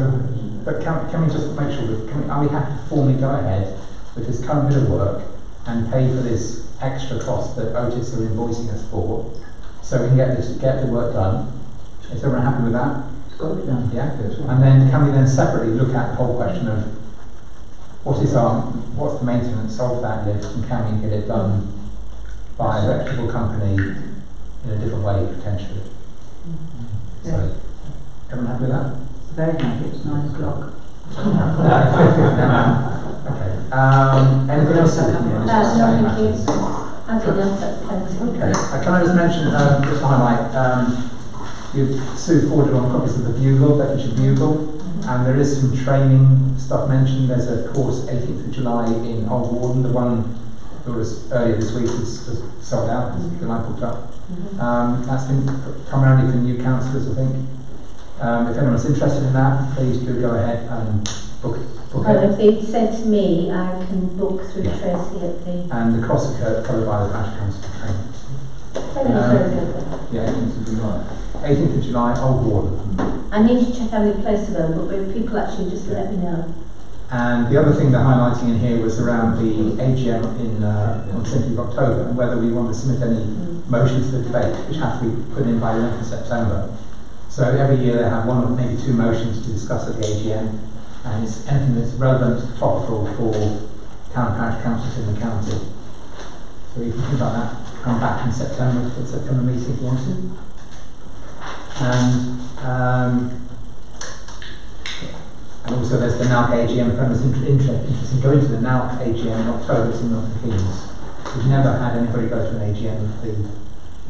but can we just make sure that are we happy to formally go ahead with this current bit of work and pay for this extra cost that Otis are invoicing us for, so we can get the work done? Is everyone happy with that? It's got to be done. Yeah, good. And then can we then separately look at the whole question of what's the maintenance of that lift, and can we get it done by a reputable company in a different way potentially? So, everyone happy with that? Very happy, it's 9 o'clock. Okay. Anything else? No, thank you. I've enough, that's plenty. Okay. Can I just mention, just to highlight, Sue forwarded on copies of the Bugle, Bedfordshire Bugle, and there is some training stuff mentioned. There's a course 18th of July in Old Warden. The one that was earlier this week was sold out, as the line booked up. That's been primarily for new councillors, I think. If anyone's interested in that, please do go ahead and book it. If they said to me, I can book through Tracy at the. And the costs are covered by the Parish Council training. Yeah, 18th of July. 18th of July, Old Warden. I need to check how many places are, but if people actually just let me know. And the other thing they're highlighting in here was around the AGM on 20th of October, and whether we want to submit any motions to the debate, which have to be put in by the 11th of September. So every year they have one or maybe two motions to discuss at the AGM, and it's anything that's relevant, topical for town and parish councils in the county. So you can think about that, come back in September for the September meeting if you want to. And also there's the NALC AGM, if anyone's interested in going to the NALC AGM in October, it's in Milton Keynes. We've never had anybody go to an AGM of the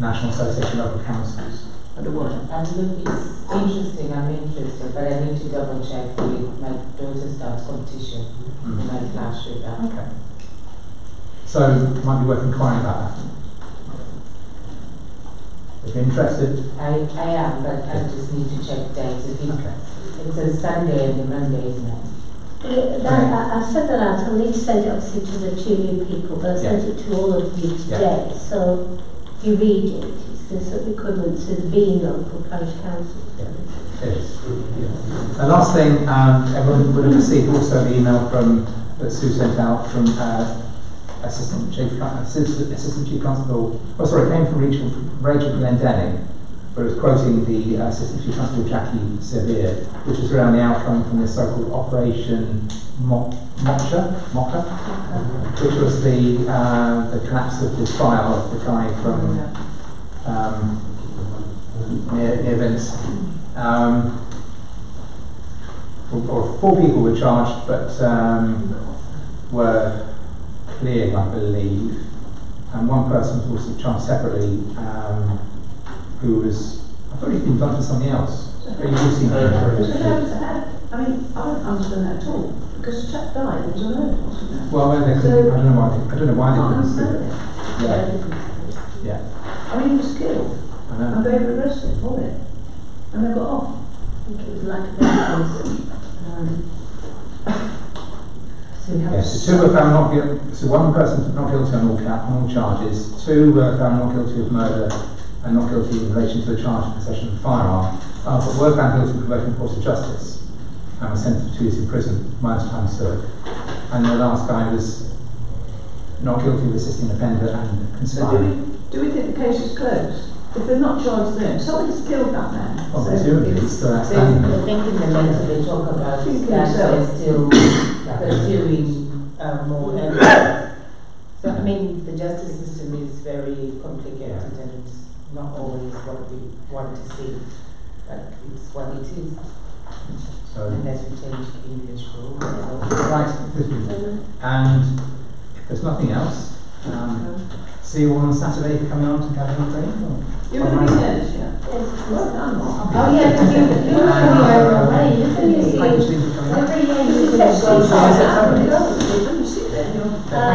National Association of Local Councils. And look, it's interesting, I'm interested, but I need to double check with my daughter's dance competition in my class with that. Okay. So it might be worth inquiring about that. If you're interested. I am, but I just need to check dates. It's a Sunday and a Monday, isn't it? I said that out, I need to send it obviously to the two new people, but I sent it to all of you today. So if you read it, it's the sort of equivalent to being local parish council. It is. The last thing, everyone would have received also the email that Sue sent out from Assistant Chief Constable. Oh, sorry, it came from Rachel Glendenning, but it was quoting the Assistant Chief Constable Jackie Sevier, which is around the outcome from the so-called Operation Mocha, which was the collapse of the trial of the guy from near Venice. Four people were charged, but were cleared, I believe, and one person was also charged separately, who was, I thought he'd been done for something else. But you do seem to I mean, I don't understand that at all, because the chap died, it was alone, wasn't it? Well, they couldn't, I don't know why they couldn't do it. Yeah. I mean, he was killed, I know. and they were arrested for it, and they got off. I think it was like evidence. Yes, so two were found not guilty. So one person not guilty on all charges. Two were found not guilty of murder and not guilty in relation to the charge of possession of a firearm, but were found guilty of provoking cause of justice and were sentenced to 2 years in prison, minus time served. And the last guy was not guilty of assisting an offender and conspiring. So do we think the case is closed? If they're not charged then, somebody's killed that man. Well, presumably it's still outstanding. I think in the letter they talk about that they're still pursuing more evidence. So I mean, the justice system is very complicated and it's not always what we want to see, but it's what it is. So, unless we change English rules. Right, and if there's nothing else, see you all on Saturday for coming on to Gathering Green. You're going to be there this year? Yes. Well done. Oh yeah, because you're away, isn't it? Thank you for coming on. Every year you